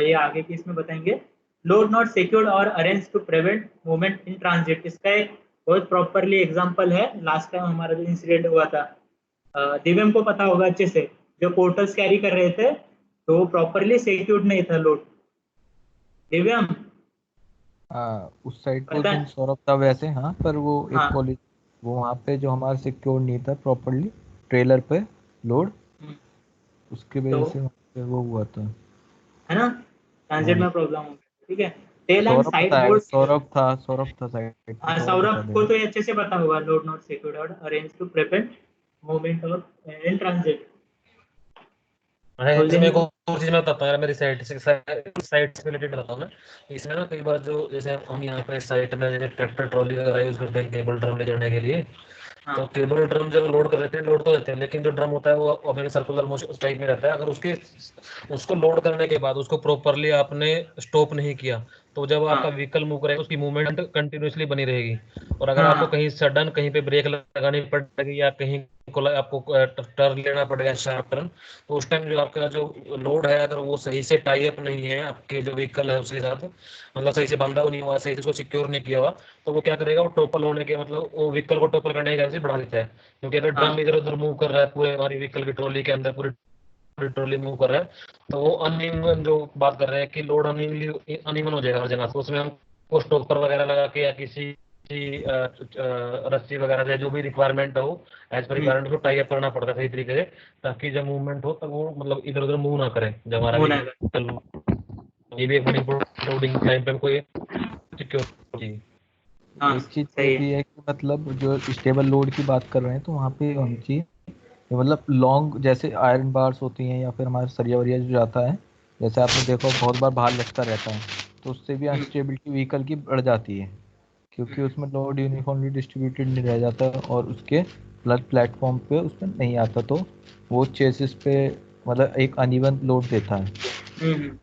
ये आगे की इसमें बताएंगे। Load not secured or arrange to prevent movement in transit, इसका एक बहुत प्रॉपरली एग्जांपल है, लास्ट टाइम हमारा जो इंसिडेंट हुआ था, दिव्यम को पता होगा अच्छे से, जो पोर्टर्स कैरी कर रहे थे तो वो प्रॉपरली सिक्योर्ड नहीं था लोड। दिव्यम उस साइड पे उस पता दिन है? सौरभ था वैसे, हाँ, पर वो एक हाँ। कॉलेज, वो वहाँ पे जो हमारा सिक्योर नहीं था प्रॉपरली ट्रेलर पे लोड, हम्म, उसके वजह तो से वहाँ पे वो हुआ था। है ना, ट्रांजिट हाँ, में प्रॉब्लम हो गया। ठीक है, टेल एंड सौरभ साइड बताएगा, बोर्ड। सौरभ था साइड पे, सौरभ बता सौरभ को देगा। तो ये अच्छे से पता होगा, load not secured arrange to prevent movement or in transit. अच्छा, उस इसमें दिन एक और चीज मैं बताता हूँ यार, मेरी साइट से रिलेटेड बताता हूँ मैं। इसमें ना कई बार जो जैसे हम यहाँ पे साइट में जैसे ट्रैक्टर ट्रॉली वगैरह यूज करते हैं केबल ड्रम ले जाने के लिए, हाँ तो केबल ड्रम जब लोड कर देते हैं, लोड तो देते हैं, लेकिन जो ड्रम होता है वो अपने सर्कुलर मोशन उस टाइप में रहता है। अगर उसको लोड करने के बाद उसको प्रॉपरली आपने स्टॉप नहीं किया, तो जब आपका हाँ व्हीकल मूव करेगा उसकी मूवमेंट कंटिन्यूअसली बनी रहेगी। और अगर आपको हाँ कहीं सडन कहीं पे ब्रेक लगानी पड़ेगी या कहीं को आपको टर्न लेना पड़ेगा शार्प टर्न, तो उस टाइम जो आपका जो लोड है अगर वो सही से टाई अप नहीं है आपके जो व्हीकल है उसके साथ, मतलब सही से बांधा नहीं हुआ, सही से उसको सिक्योर नहीं किया हुआ, तो वो क्या करेगा, वो टोपल होने के मतलब वो व्हीकल को टोपल करने की चांसेस बढ़ा देता है। क्योंकि अगर हाँ ड्रम इधर उधर मूव कर रहा है पूरे हमारी व्हीकल की ट्रॉली के अंदर, पूरी पूरी ट्रॉली मूव कर रहा है, तो वो अनइवन जो बात कर रहे हैं कि लोड अनइवन हो जाएगा हर जगह। तो उसमें हमको स्टॉपर वगैरह लगा के या किसी रस्सी वगैरह से जो भी रिक्वायरमेंट हो एज पर हम्म, रिक्वायरमेंट उसको टाई अप करना पड़ता है सही तरीके से, ताकि जब मूवमेंट हो तब वो मतलब इधर उधर मूव ना करे जब हमारा होना है। व्हीकल। ये भी एक बड़ी लोडिंग टाइम पे कोई सिक्योर जी। हाँ एक चीज ये सही है। भी है कि मतलब जो स्टेबल लोड की बात कर रहे हैं तो वहाँ पे होनी चाहिए, ये मतलब लॉन्ग जैसे आयरन बार्स होती हैं या फिर हमारे सरिया वरिया जो जाता है, जैसे आपने देखो बहुत बार बाहर लटका रहता है, तो उससे भी हम्म, अनस्टेबिलिटी व्हीकल की बढ़ जाती है, क्योंकि हम्म, उसमें लोड यूनिफॉर्मली डिस्ट्रीब्यूटेड नहीं रह जाता और उसके प्लेटफॉर्म पे उसमें नहीं आता, तो वो चेसिस पे मतलब एक अनइवन लोड देता है। हम्म।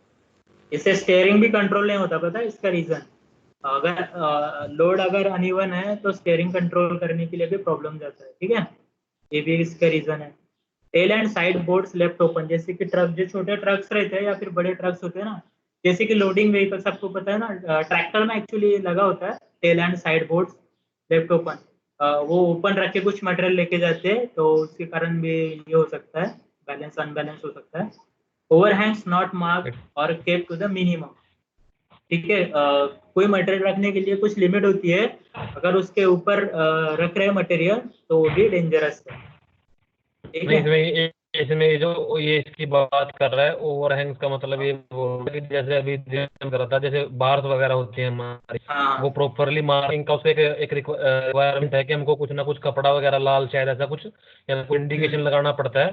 इससे स्टेयरिंग भी कंट्रोल नहीं होता, पता है इसका रीजन? अगर लोड अगर अनइवन है तो स्टेयरिंग कंट्रोल करने के लिए भी प्रॉब्लम जाता है। ठीक है, ये भी इसका रीजन है। Tail end side boards left open, जैसे कि ट्रक, जो छोटे ट्रक्स रहते हैं या फिर बड़े ट्रक्स होते हैं ना, जैसे कि लोडिंग व्हीकल सबको पता है ना, ट्रैक्टर में एक्चुअली लगा होता है tail end side boards left open. वो ओपन रख के कुछ मटेरियल लेके जाते हैं, तो उसके कारण भी ये हो सकता है, बैलेंस अनबैलेंस हो सकता है। ओवरहैंग्स नॉट मार्क्ड और केप्ट टू द मिनिमम। ठीक है, कोई मटेरियल रखने के लिए कुछ लिमिट होती है, अगर उसके ऊपर रख रहे मटेरियल तो वो भी डेंजरस है। ठीक नहीं, है। इसमें जो ये इसकी बात कर रहा है ओवरहैंग्स का मतलब ये बोल रहा है कि जैसे अभी ध्यान कर रहा था, जैसे बार्स वगैरह होती हैं हमारी, वो हाँ प्रॉपरली मार्किंग का उसका एक रिक्वायरमेंट है कि हमको कुछ ना कुछ कपड़ा वगैरह लाल शायद ऐसा कुछ या कोई इंडिकेशन लगाना पड़ता है,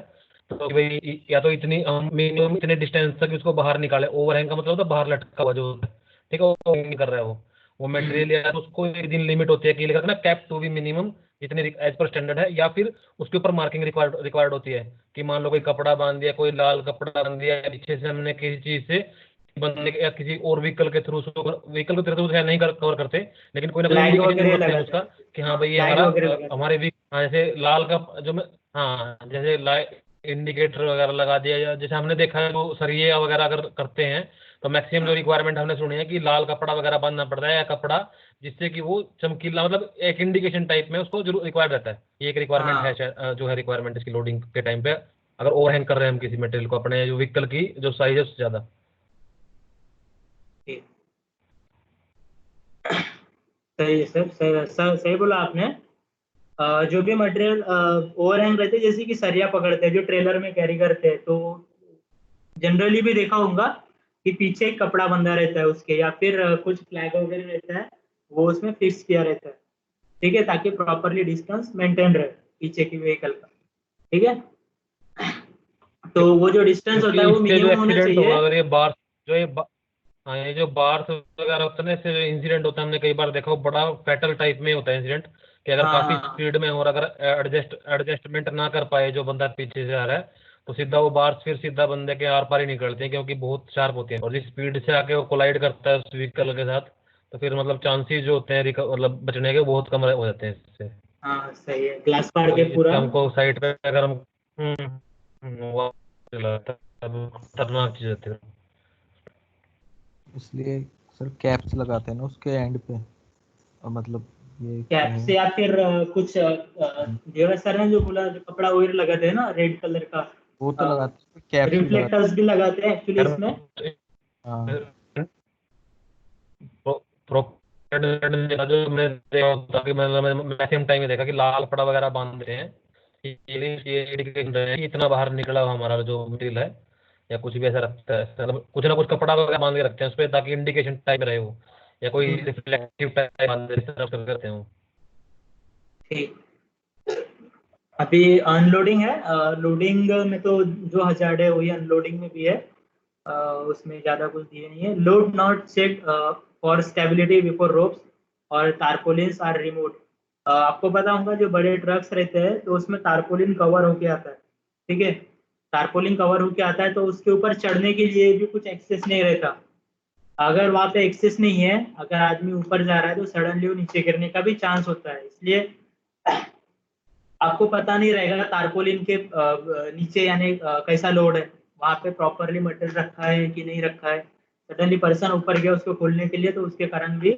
तो कि भाई या तो इतनी हम मिनिमम इतने डिस्टेंस तक उसको बाहर निकाले। ओवरहैंग का मतलब तो बाहर लटका हुआ जो होता है, ठीक है, वो नहीं कर रहा है वो हम्म, मटेरियल, या तो उसको एक दिन लिमिट होती है कि लिखा ना कैप टू बी मिनिमम जितने एज पर स्टैंडर्ड है, या फिर उसके ऊपर मार्किंग रिक्वायर्ड होती है कि मान लो कोई कपड़ा बांध दिया, कोई लाल कपड़ा बांध दिया, या पीछे से हमने किसी चीज से बंदने या किसी और व्हीकल के थ्रू, व्हीकल के थ्रू नहीं कवर करते, लेकिन कोई ना कोई फ्लैग इंडिकेशन वगैरह जरूर रखते हैं लगाते उसका हैं। कि हाँ हाँ भाई ये फ्लैग हमारा वगैरह लगाते हैं। हमारे हाँ जैसे लाल का जो मैं, हाँ जैसे इंडिकेटर वगैरह लगा दिया, या जैसे हमने देखा है वो सरिये वगैरह अगर करते हैं तो मैक्सिमम जो हाँ रिक्वायरमेंट हमने सुनी है कि लाल कपड़ा वगैरह बांधना पड़ता है, या कपड़ा जिससे कि वो चमकीला, मतलब एक इंडिकेशन टाइप में उसको जरूर रिक्वायर्ड रहता है। ये एक रिक्वायरमेंट है हाँ जो है रिक्वायरमेंट इसकी लोडिंग के टाइम पे, अगर ओवरहैंग कर रहे हैं हम किसी मटेरियल को अपने जो व्हीकल की जो साइज है उससे ज्यादा। ठीक। सही है सर, सही सही बोला आपने। जो भी मटेरियल ओवरहैंग रहते हैं, जैसे कि सरिया पकड़ते हैं जो ट्रेलर में कैरी करते हैं, तो जनरली भी देखा होगा कि पीछे एक कपड़ा बंधा रहता है उसके, या फिर कुछ फ्लैग वगैरह रहता है, वो उसमें फिक्स किया रहता है। ठीक है, ताकि प्रॉपरली डिस्टेंस मेंटेन रहे पीछे की व्हीकल का। ठीक है, तो वो जो डिस्टेंस होता क्योंकि है वो इससे जो मिनिमम होना एक्सीडेंट होगा, चाहिए। अगर जो ये हाँ, ये जो बार्स वगैरह होता है ना, इससे जो इंसिडेंट होता है हमने कई बार देखा, वो बड़ा फैटल टाइप में होता है इंसिडेंट, कि अगर हाँ काफी हाँ स्पीड में हो और अगर एडजस्टमेंट ना कर पाए जो बंदा पीछे से आ रहा है, तो सीधा वो बार्स फिर सीधा बंदे के आर पार ही निकलते हैं, क्योंकि बहुत शार्प होती है, और जिस स्पीड से आके वो कोलाइड करता है उस व्हीकल के साथ, तो फिर मतलब चांसेस जो होते हैं मतलब बचने के बहुत कम हो जाते हैं इससे। हाँ सही है, ग्लास फाड़ तो के इससे पूरा। हमको साइड पे अगर हम वो खतरनाक चीज होती है। इसलिए सर कैप्स लगाते हैं ना उसके एंड पे, और मतलब ये कैप कहीं। से या फिर कुछ देवा सर ने जो बोला, जो कपड़ा वगैरह लगाते हैं ना रेड कलर का, वो तो लगाते हैं, कैप्स भी लगाते रिफ्लेक्टर्स भी लगाते हैं एक्चुअली इसमें। हैं। हाँ जो मैंने देखा होता कि मैक्सिमम टाइम में देखा कि लाल कपड़ा वगैरह बांध रहे हैं, ये इंडिकेशन है कि इतना बाहर निकला हुआ हमारा जो मटेरियल है, या कुछ भी ऐसा रखता है, मतलब कुछ ना कुछ कपड़ा वगैरह बांध के रखते हैं उस पर, ताकि इंडिकेशन टाइप रहे वो, या कोई रिफ्लेक्टिव टाइप बांध के इस तरह से करते हैं वो। ठीक, अभी अनलोडिंग है। लोडिंग में तो जो हजार्ड है वही अनलोडिंग में भी है। उसमें ज्यादा कुछ दिए नहीं है। Load not check for stability before ropes और टारपोलिन्स आर रिमूव्ड। आपको पता होगा जो बड़े ट्रक्स रहते हैं तो उसमें टारपोलिन कवर होके आता है, ठीक है। टारपोलिन कवर होके आता है तो उसके ऊपर चढ़ने के लिए भी कुछ एक्सेस नहीं रहता। अगर वहां पे एक्सेस नहीं है, अगर आदमी ऊपर जा रहा है तो सडनली वो नीचे गिरने का भी चांस होता है। इसलिए आपको पता नहीं रहेगा तारपोलिन के नीचे यानी कैसा लोड है, वहां पे प्रॉपरली मटेरियल रखा है कि नहीं रखा है। सडनली पर्सन ऊपर गया उसको खोलने के लिए तो उसके कारण भी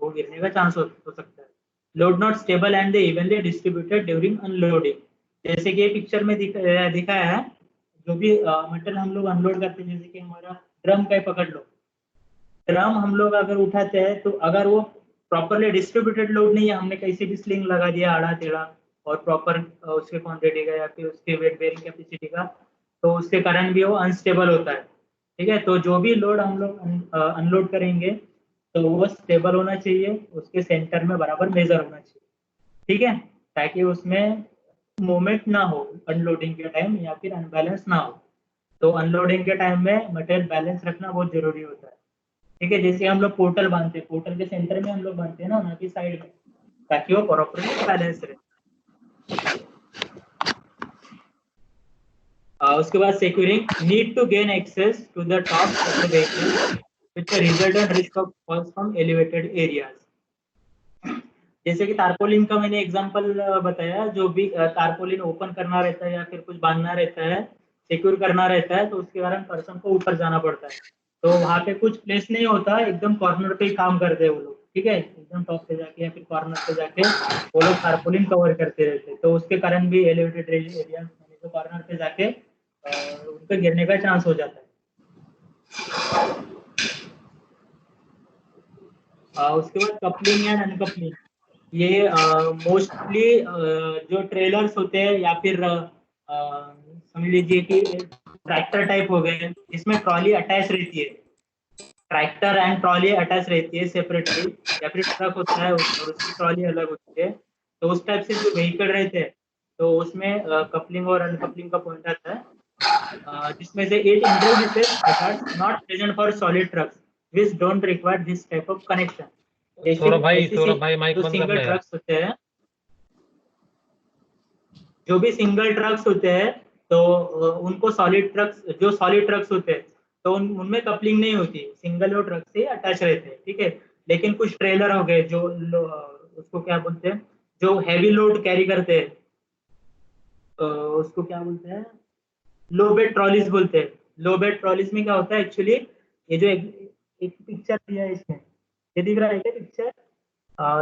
वो गिरने का चांस हो सकता है। Load not stable and evenly distributed during unloading. जैसे कि पिक्चर में दिखाया है, जो भी मटेरियल हम लोग अनलोड करते हैं, जैसे कि हमारा ड्रम का पकड़ लो, ड्रम हम लोग अगर उठाते हैं तो अगर वो प्रॉपरली डिस्ट्रीब्यूटेड लोड नहीं है, हमने कैसे भी स्लिंग लगा दिया आड़ा टेढ़ा और प्रॉपर उसके क्वांटिटी का या फिर उसके वेट बेरिंग कैपेसिटी का, तो उसके कारण भी वो अनस्टेबल होता है, ठीक है। तो जो भी लोड हम लोग अनलोड करेंगे तो वो स्टेबल होना चाहिए, उसके सेंटर में बराबर मेजर होना चाहिए, ठीक है, ताकि उसमें मूवमेंट ना हो अनलोडिंग के टाइम या फिर अनबैलेंस ना हो। तो अनलोडिंग के टाइम में मटेरियल बैलेंस रखना बहुत जरूरी होता है, ठीक है। जैसे हम लोग पोर्टल बांधते हैं, पोर्टल के सेंटर में हम लोग बांधते हैं ना कि साइड में, ताकि वो प्रॉपरली बैलेंस रहे। उसके बाद securing need to gain access to the top of the vehicle with the resultant risk of falls from elevated areas. जैसे कि तारपोलिन का मैंने एग्जांपल बताया, जो भी तारपोलिन ओपन करना रहता है या फिर कुछ बांधना रहता है, सिक्योर करना रहता है, तो उसके कारण पर्सन को ऊपर जाना पड़ता है। तो वहाँ पे कुछ प्लेस नहीं होता, एकदम कॉर्नर पे ही काम करते हैं वो लोग, ठीक है, एकदम टॉप पे जाके या फिर कॉर्नर पे जाके वो लोग तारपोलिन कवर करते रहते हैं। तो उसके कारण भी एलिवेटेड एरिया यानी तो कॉर्नर पे जाके उन पे गिरने का चांस हो जाता है। उसके बाद कपलिंग एंड अनकपलिंग। ये मोस्टली जो ट्रेलर्स होते हैं या फिर समझ लीजिए कि ट्रैक्टर टाइप हो गए, इसमें ट्रॉली अटैच रहती है, ट्रैक्टर एंड ट्रॉली अटैच रहती है सेपरेटली, या फिर ट्रक होता है और उसकी ट्रॉली अलग होती है। तो उस टाइप से जो व्हीकल रहते हैं तो उसमें कपलिंग और अनकपलिंग का पॉइंट आता है, जिसमें से it introduces methods not present for solid trucks which don't require this type of connection. Saurabh भाई माइक जो बंद सिंगल करना यार। ट्रक्स होते हैं, जो भी सिंगल ट्रक्स होते हैं तो उनको सॉलिड ट्रक्स, जो सॉलिड ट्रक्स होते हैं तो उनमें कपलिंग नहीं होती, सिंगल और ट्रक से अटैच रहते हैं, ठीक है। लेकिन कुछ ट्रेलर हो गए जो उसको क्या बोलते हैं, जो हैवी लोड कैरी करते हैं, उसको क्या बोलते हैं, लो बेड ट्रॉलीज बोलते हैं। लो बेड ट्रॉलीज में क्या होता है एक्चुअली, ये जो एक पिक्चर दिया है इसमें, ये दिख रहा है क्या पिक्चर,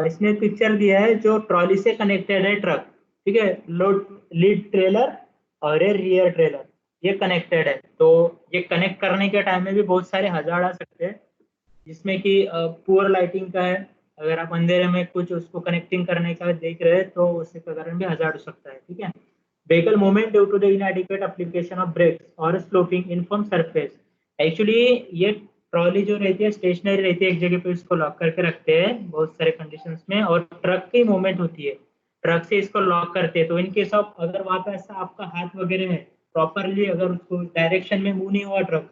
इसमें एक पिक्चर दिया है जो ट्रॉली से कनेक्टेड है ट्रक, ठीक है, लोड लीड ट्रेलर और ये रियर ट्रेलर, ये कनेक्टेड है। तो ये कनेक्ट करने के टाइम में भी बहुत सारे हजार्ड आ सकते हैं, जिसमें कि पुअर लाइटिंग का है, अगर आप अंधेरे में कुछ उसको कनेक्टिंग करने का देख रहे हैं तो उसके कारण भी हजार्ड हो सकता है, ठीक है। vehicle movement due to the inadequate application of brakes or sloping uniform surface। Actually ये ट्रॉली जो रहती है स्टेशनरी रहती है, एक जगह पे इसको लॉक करके रखते हैं बहुत सारे कंडीशंस में, और ट्रक की मूवमेंट होती है, ट्रक से इसको लॉक करते हैं। तो इन केस ऑफ अगर वहां पे ऐसा आपका हाथ वगैरह है प्रॉपरली, अगर उसको डायरेक्शन में मूव नहीं हुआ ट्रक,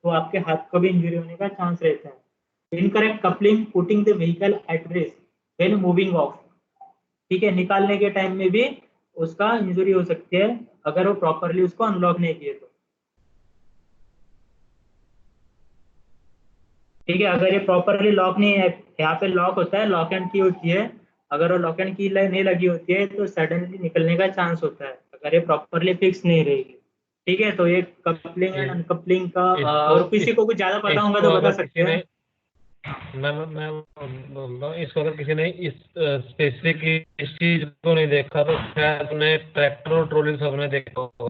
तो आपके हाथ को भी इंजरी होने का चांस रहता है। Incorrect coupling putting the vehicle at risk when moving of, ठीक है, निकालने के टाइम में भी उसका इंजरी हो सकती है अगर वो प्रॉपरली उसको अनलॉक नहीं किए तो, ठीक है। अगर ये प्रॉपरली लॉक नहीं है, यहाँ पे लॉक होता है, लॉक एंड की होती है, अगर वो लॉक एंड की नहीं लगी होती है तो सडनली निकलने का चांस होता है अगर ये प्रॉपरली फिक्स नहीं रहेगी, ठीक है। तो ये कपलिंग एंड अनकपलिंग का और किसी को कुछ ज्यादा पता होगा तो बता सकते हैं। मैं बोल रहा हूँ, इसको अगर किसी ने इस स्पेसिफिक इस चीज को नहीं देखा तो शायद आपने ट्रैक्टर और ट्रॉली सबने देखा होगा।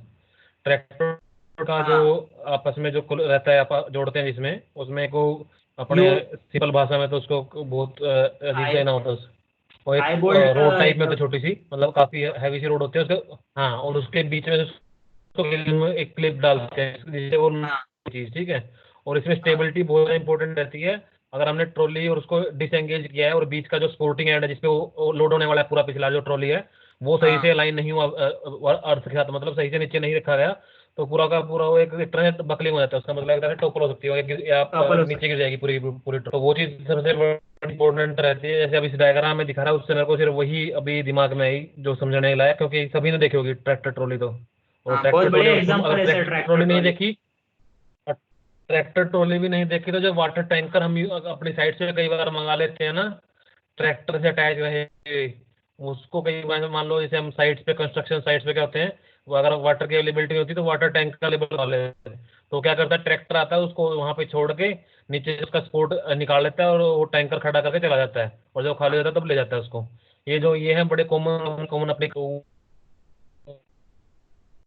ट्रैक्टर का जो आपस में जो रहता है आप जोड़ते हैं जिसमें, उसमें को अपने यो सिंपल भाषा में तो उसको बहुत अजीब सा आई ना होता है। और एक आई बोल्ट रोड टाइप में तो छोटी सी, मतलब काफी हैवी सी रोड होती है उसके, हाँ, और उसके बीच में उसको एक क्लिप डालते हैं जिससे वो हाँ चीज, ठीक है। और इसमें हाँ स्टेबिलिटी बहुत इंपॉर्टेंट रहती है। अगर हमने ट्रॉली और उसको डिसएंगेज किया है और बीच का जो सपोर्टिंग एंड है जिसपे वो लोड होने वाला है, पूरा पिछला जो ट्रॉली है वो सही से हाँ अलाइन नहीं हुआ अर्थ के साथ, मतलब सही से नीचे नहीं रखा गया, तो पूरा का पूरा वो एक तरह से बकलिंग हो जाता है, उसका मतलब एक तरह से टोपल हो सकती है या टॉपल हो नीचे गिर जाएगी पूरी पूरी। तो वो चीज सबसे इंपॉर्टेंट रहती है। जैसे अभी इस डायग्राम में दिखा रहा है उससे मेरे को सिर्फ वही अभी दिमाग में आई जो समझने लायक, क्योंकि सभी ने देखी होगी ट्रैक्टर ट्रॉली तो। और हाँ, बहुत ट्रैक्टर ट्रॉली बढ़िया अगर एग्जांपल है सर ट्रैक्टर ट्रैक्टर ट्रॉली नहीं ट्रॉली। देखी, ट्रैक्टर ट्रॉली भी नहीं देखी, तो जो वाटर टैंकर हम अपनी साइड से कई बार मंगा लेते हैं ना, ट्रैक्टर से अटैच रहे, उसको कई बार मान लो जैसे हम साइट्स पे, कंस्ट्रक्शन साइट्स पे क्या होते हैं, वो अगर वाटर की अवेलेबिलिटी होती है तो वाटर टैंक का लेवल वाले तो क्या करता है, ट्रैक्टर आता है उसको वहां पे छोड़ के नीचे से उसका सपोर्ट निकाल लेता है और वो टैंकर खड़ा करके चला जाता है, और जब खाली होता है तब ले जाता है उसको। ये है बड़े कॉमन कॉमन अपने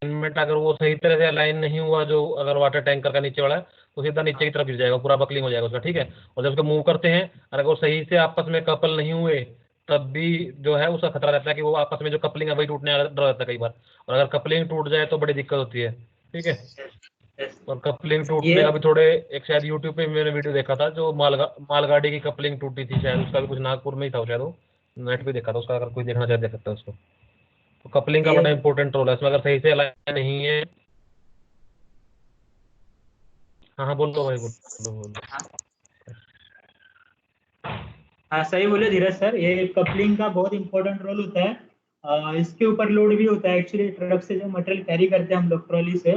अलाइनमेंट। अगर वो सही तरह से अलाइन नहीं हुआ, जो अगर वाटर टैंकर का नीचे वाला है, तो सीधा नीचे की तरफ गिर जाएगा, पूरा बकलिंग हो जाएगा उसका, ठीक है। और जब उसको मूव करते हैं, अगर वो सही से आपस में कपल नहीं हुए, तब भी जो है उसका खतरा रहता है कि वो आपस में जो कपलिंग है वही टूटने का डर रहता है कई बार, और अगर कपलिंग टूट जाए तो बड़ी दिक्कत होती है, ठीक है। और कपलिंग ये टूटने का भी थोड़े, एक शायद यूट्यूब पे मैंने वीडियो देखा था, जो मालगाड़ी की कपलिंग टूटी थी शायद, उसका भी कुछ नागपुर में ही था शायद, वो नेट पे देखा था उसका, अगर कोई देखना चाहे देख सकता है उसको। तो कपलिंग का ये बड़ा इंपॉर्टेंट रोल है इसमें, अगर सही से अलाइन नहीं है। हाँ हाँ, बोलो भाई, बोलो बोलो। हाँ सही बोले धीरज सर, ये कपलिंग का बहुत इंपॉर्टेंट रोल होता है। इसके ऊपर लोड भी होता है एक्चुअली, ट्रक से जो मटेरियल कैरी करते हैं हम लोग ट्रॉली से,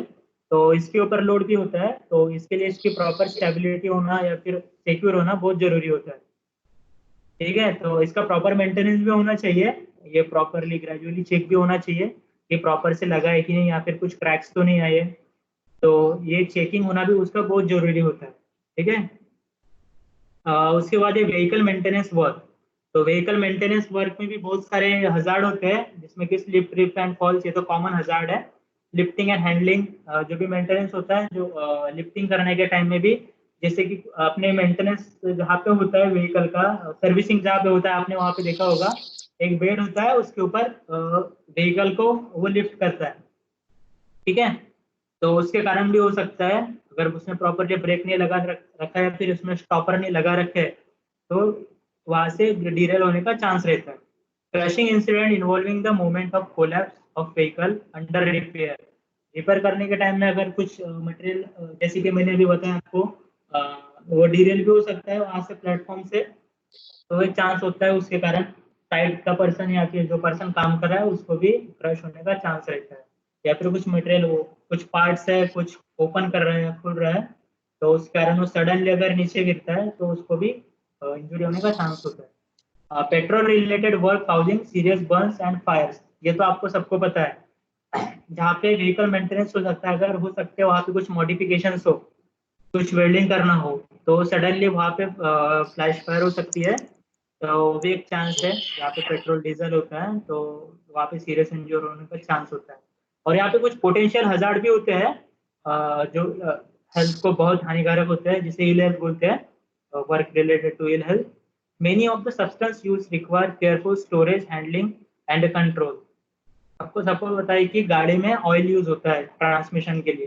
तो इसके ऊपर लोड भी होता है, तो इसके लिए इसकी प्रॉपर स्टेबिलिटी होना या फिर सिक्योर होना बहुत जरूरी होता है। ठीक है, तो इसका प्रॉपर मेंटेनेंस भी होना चाहिए, ये प्रॉपरली ग्रेजुअली चेक भी होना चाहिए कि प्रॉपर से लगा है कि नहीं, या फिर कुछ क्रैक्स तो नहीं आए, तो ये चेकिंग होना भी उसका बहुत जरूरी होता है। ठीक है। उसके बाद ये व्हीकल मेंटेनेंस वर्क, तो व्हीकल मेंटेनेंस वर्क में भी बहुत सारे हजार्ड होते हैं, जिसमें कि स्लिप ट्रिप एंड फॉल्स, ये तो कॉमन हजार्ड है। लिफ्टिंग एंड हैंडलिंग, जो भी मेंटेनेंस होता है, जो लिफ्टिंग करने के टाइम में भी, जैसे कि अपने मेंटेनेंस जहाँ पे होता है व्हीकल का सर्विसिंग जहाँ पे होता है, आपने वहाँ पे देखा होगा एक बेड होता है, उसके ऊपर व्हीकल को वो लिफ्ट करता है। ठीक है, तो उसके कारण भी हो सकता है, अगर उसने प्रॉपरली ब्रेक नहीं लगा रखा है, फिर उसमें स्टॉपर नहीं लगा रखे, तो वहां से डिरेल होने का चांस रहता है। Crushing incident involving the movement of collapse of vehicle under repair, repair करने के टाइम में अगर कुछ मटेरियल, जैसे कि मैंने अभी बताया आपको, वो डिरेल भी हो सकता है वहां से प्लेटफॉर्म से, तो एक चांस होता है उसके कारण साइड का पर्सन या फिर जो पर्सन काम कर रहा है उसको भी क्रश होने का चांस रहता है। या फिर कुछ मटेरियल, वो कुछ पार्ट्स है, कुछ ओपन कर रहा है, खुल रहा है, तो उस कारण वो सडनली अगर नीचे गिरता है तो उसको भी इंजरी होने का चांस होता है। Petrol related work causing serious burns and fires, ये तो आपको सबको पता है। जहाँ पे व्हीकल मेंटेनेंस हो सकता है, अगर हो सकते हैं वहाँ पे कुछ मॉडिफिकेशन हो, कुछ वेल्डिंग करना हो, तो सडनली वहाँ पे फ्लैश फायर हो सकती है, तो वो भी एक चांस है। यहाँ पे पेट्रोल डीजल होता है तो वहाँ पे सीरियस इंजर होने का चांस होता है। और यहाँ पे कुछ पोटेंशियल हजार्ड भी होते हैं, जो हेल्थ को बहुत हानिकारक होते हैं, जिसे इल हेल्थ बोलते हैं, work related to ill health. Many of the substance use require careful storage, handling and control. आपको सबको बताइए कि गाड़ी में ऑयल यूज होता है ट्रांसमिशन के लिए,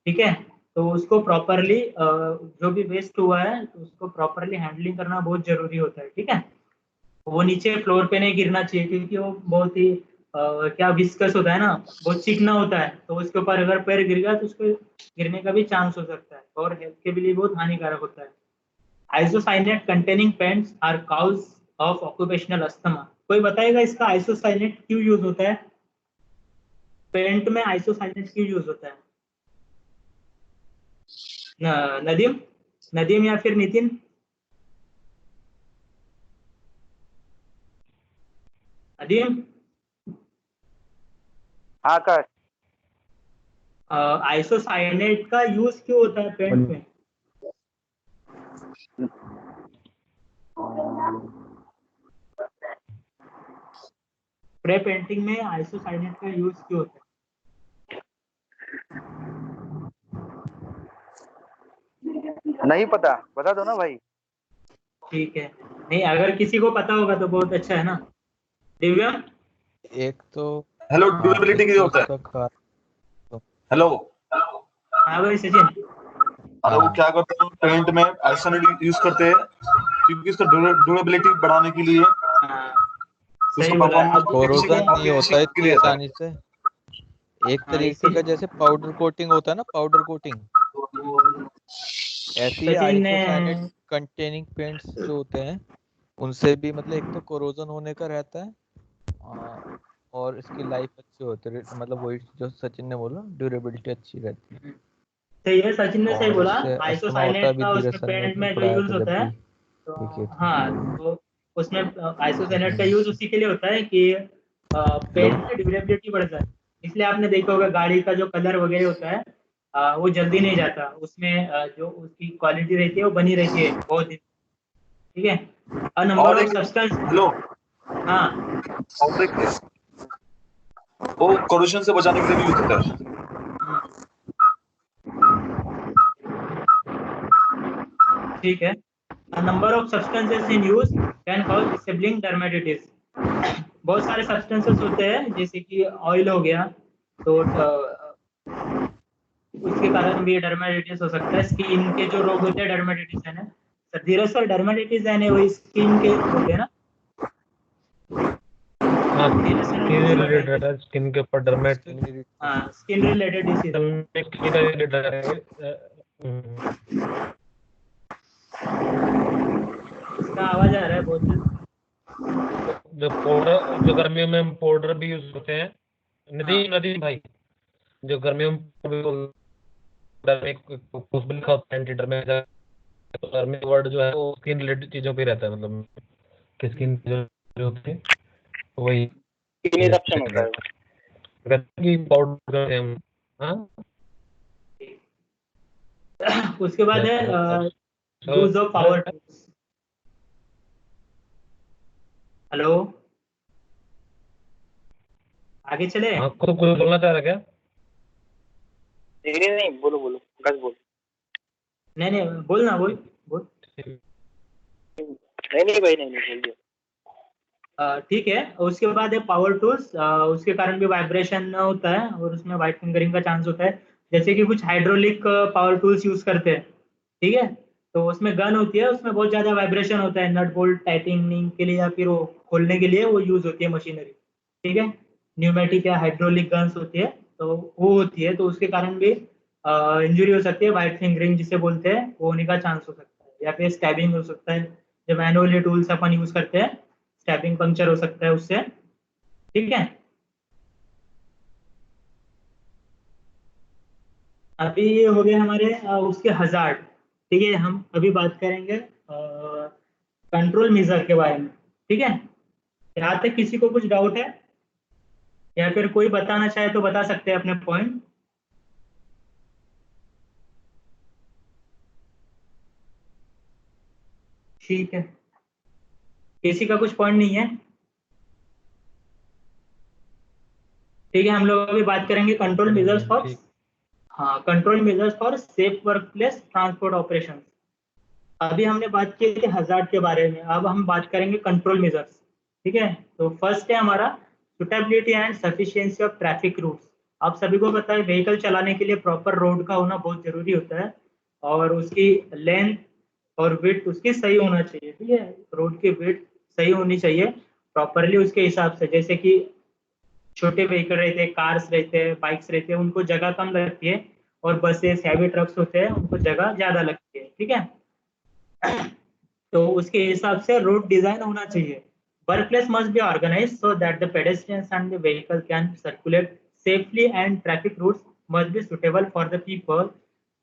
ठीक है, तो उसको प्रॉपरली जो भी वेस्ट हुआ है तो उसको प्रॉपरली हैंडलिंग करना बहुत जरूरी होता है। ठीक है, वो नीचे फ्लोर पे नहीं गिरना चाहिए, क्योंकि वो बहुत ही क्या विस्कस होता है ना, बहुत चिकना होता है, तो उसके ऊपर अगर पैर गिर गया तो उसको गिरने का भी चांस हो सकता है, और हेल्थ के लिए बहुत हानिकारक होता है। Isocyanate containing paints are cause of occupational asthma, कोई बताएगा इसका आइसोसाइनेट क्यों यूज होता है, पेंट में आइसोसाइनेट क्यों यूज होता है? नदीम, नदीम या फिर नितिन? नदीम, आकाश, आइसोसाइनेट का यूज क्यों होता है पेंट में? स्प्रे पेंटिंग में आइसोसाइनेट का यूज क्यों होता है? नहीं पता, बता दो ना भाई। ठीक है, नहीं अगर किसी को पता होगा तो बहुत अच्छा है ना। दिव्यम, एक तो हेलो, हाँ, ड्यूरेबिलिटी एक की तो होता है। उसका कारण हेलो, हाँ भाई सचिन। अरे वो हाँ क्या करते हैं पेंट में आइसोनेट यूज करते हैं क्योंकि इसका ड्यूरेबिलिटी बढ़ाने के लिए, हाँ उसका सही बोला। परफॉर्मेंस अब किसी कोरोजन को नहीं किसी होता के इतनी लिए आता आसानी से। एक हाँ तरीके का इसी जैसे पाउडर कोटिंग होता है ना, पाउडर कोटिंग, ऐसे ही सचिन ने आइसोसाइनेट कंटेनिंग पेंट्स जो होते हैं उनसे भी मतलब एक तो कोरोजन होने का रहता है, और इसकी लाइफ अच्छी होती है, मतलब वही जो सचिन ने बोला, ड्यूरेबिलिटी अच्छी रहती है। सही है, सचिन ने सही और बोला। इससे अस्थमा होता है, आइसोसाइनेट अभी का धीरज उसमें सर ने पेंट भी में जो पढ़ाया यूज था जब होता है, भी तो देखे थे। हाँ तो उसमें आइसोसाइनेट का यूज उसी के लिए होता है कि हेलो, पेंट में ड्यूरेबिलिटी बढ़ जाए। इसलिए आपने देखा होगा गाड़ी का जो कलर वगैरह होता है वो जल्दी नहीं जाता, उसमें जो उसकी क्वालिटी रहती है वो बनी रहती है बहुत दिन। ठीक है, अ नंबर और ऑफ एक, सब्सटेंस। हेलो, हाँ और एक वो कोरोजन से बचाने के लिए भी यूज होता है। ठीक है, a number of substances in use can cause disabling dermatitis। बहुत सारे सब्सटेंसेस होते हैं जैसे कि ऑयल हो गया, तो उसके कारण भी डर्मेटाइटिस हो सकता है। स्किन के जो रोग होते हैं डर्मेटाइटिस है ना, सर धीरज सर, डर्मेटाइटिस है ना वही स्किन के होते हैं ना। हाँ, धीरज सर ने स्किन कुछ रिलेटेड बताया। रहता है, स्किन के ऊपर डर्मेट हाँ स्किन रिलेटेड डिसीज। रिलेटेड है। इसका आवाज आ रहा है बहुत। जो पाउडर, जो गर्मियों में हम पाउडर भी यूज करते हैं, हाँ नदीम नदीम भाई, जो गर्मियों में कुछ भी लिखा होता है एंटी डर्मेट, गर्मी वर्ड जो है वो स्किन रिलेटेड चीजों पे रहता है, मतलब कि स्किन जो होती है वही स्किन इरप्शन होता है। की पाउडर करते हैं हम। हाँ, उसके बाद है use of power tools. Hello, आगे चले। हाँ, कुछ कुछ बोलना चाह रहा क्या? नहीं नहीं, बोलो बोलो, बस बोलो। नहीं नहीं बोलना, बोल बोल। नहीं नहीं भाई, नहीं नहीं, बोल दिया। ठीक है, उसके बाद है पावर टूल्स। उसके कारण भी वाइब्रेशन होता है और उसमें वाइट फिंगरिंग का चांस होता है। जैसे कि कुछ हाइड्रोलिक पावर टूल्स यूज करते हैं, ठीक है, तो उसमें गन होती है, उसमें बहुत ज्यादा वाइब्रेशन होता है, नट बोल्ट टाइटनिंग के लिए या फिर वो खोलने के लिए वो यूज होती है मशीनरी। ठीक है, न्यूमेटिक या हाइड्रोलिक गन्स होती है, तो वो होती है, तो उसके कारण भी इंजरी हो सकती है, वाइट फिंगरिंग जिसे बोलते हैं वो होने का चांस हो सकता है, या फिर स्टैबिंग हो सकता है। जब मैनुअली टूल्स अपन यूज करते हैं, स्टैपिंग पंक्चर हो सकता है उससे। ठीक है, अभी ये हो गए हमारे उसके हजार्ड। ठीक है, हम अभी बात करेंगे कंट्रोल मेजर के बारे में। ठीक है, यहाँ तक किसी को कुछ डाउट है या फिर कोई बताना चाहे तो बता सकते हैं अपने पॉइंट। ठीक है, किसी का कुछ पॉइंट नहीं है। ठीक है, हम लोग अभी बात करेंगे कंट्रोल मेजर्स फॉर, ठीक। हाँ control measures for safe work place transport operation. अभी हमने बात की थी हजार्ड के बारे में, अब हम बात करेंगे कंट्रोल मेजर्स। ठीक है, तो फर्स्ट है हमारा suitability and sufficiency of traffic routes. आप सभी को पता है व्हीकल चलाने के लिए प्रॉपर रोड का होना बहुत जरूरी होता है, और उसकी लेंथ और विड्थ उसकी सही होना चाहिए। ठीक है, रोड की विड्थ सही होनी चाहिए प्रॉपरली उसके हिसाब से। जैसे कि छोटे व्हीकल रहते हैं, कार्स रहते हैं, बाइक्स रहते हैं, उनको जगह कम लगती है, और बसेस हैवी ट्रक्स होते हैं उनको जगह ज्यादा लगती है। ठीक है, तो उसके हिसाब से रोड डिजाइन होना चाहिए। Work place must be organise so that the pedestrians and the vehicle can circulate safely and traffic routes must be suitable for the people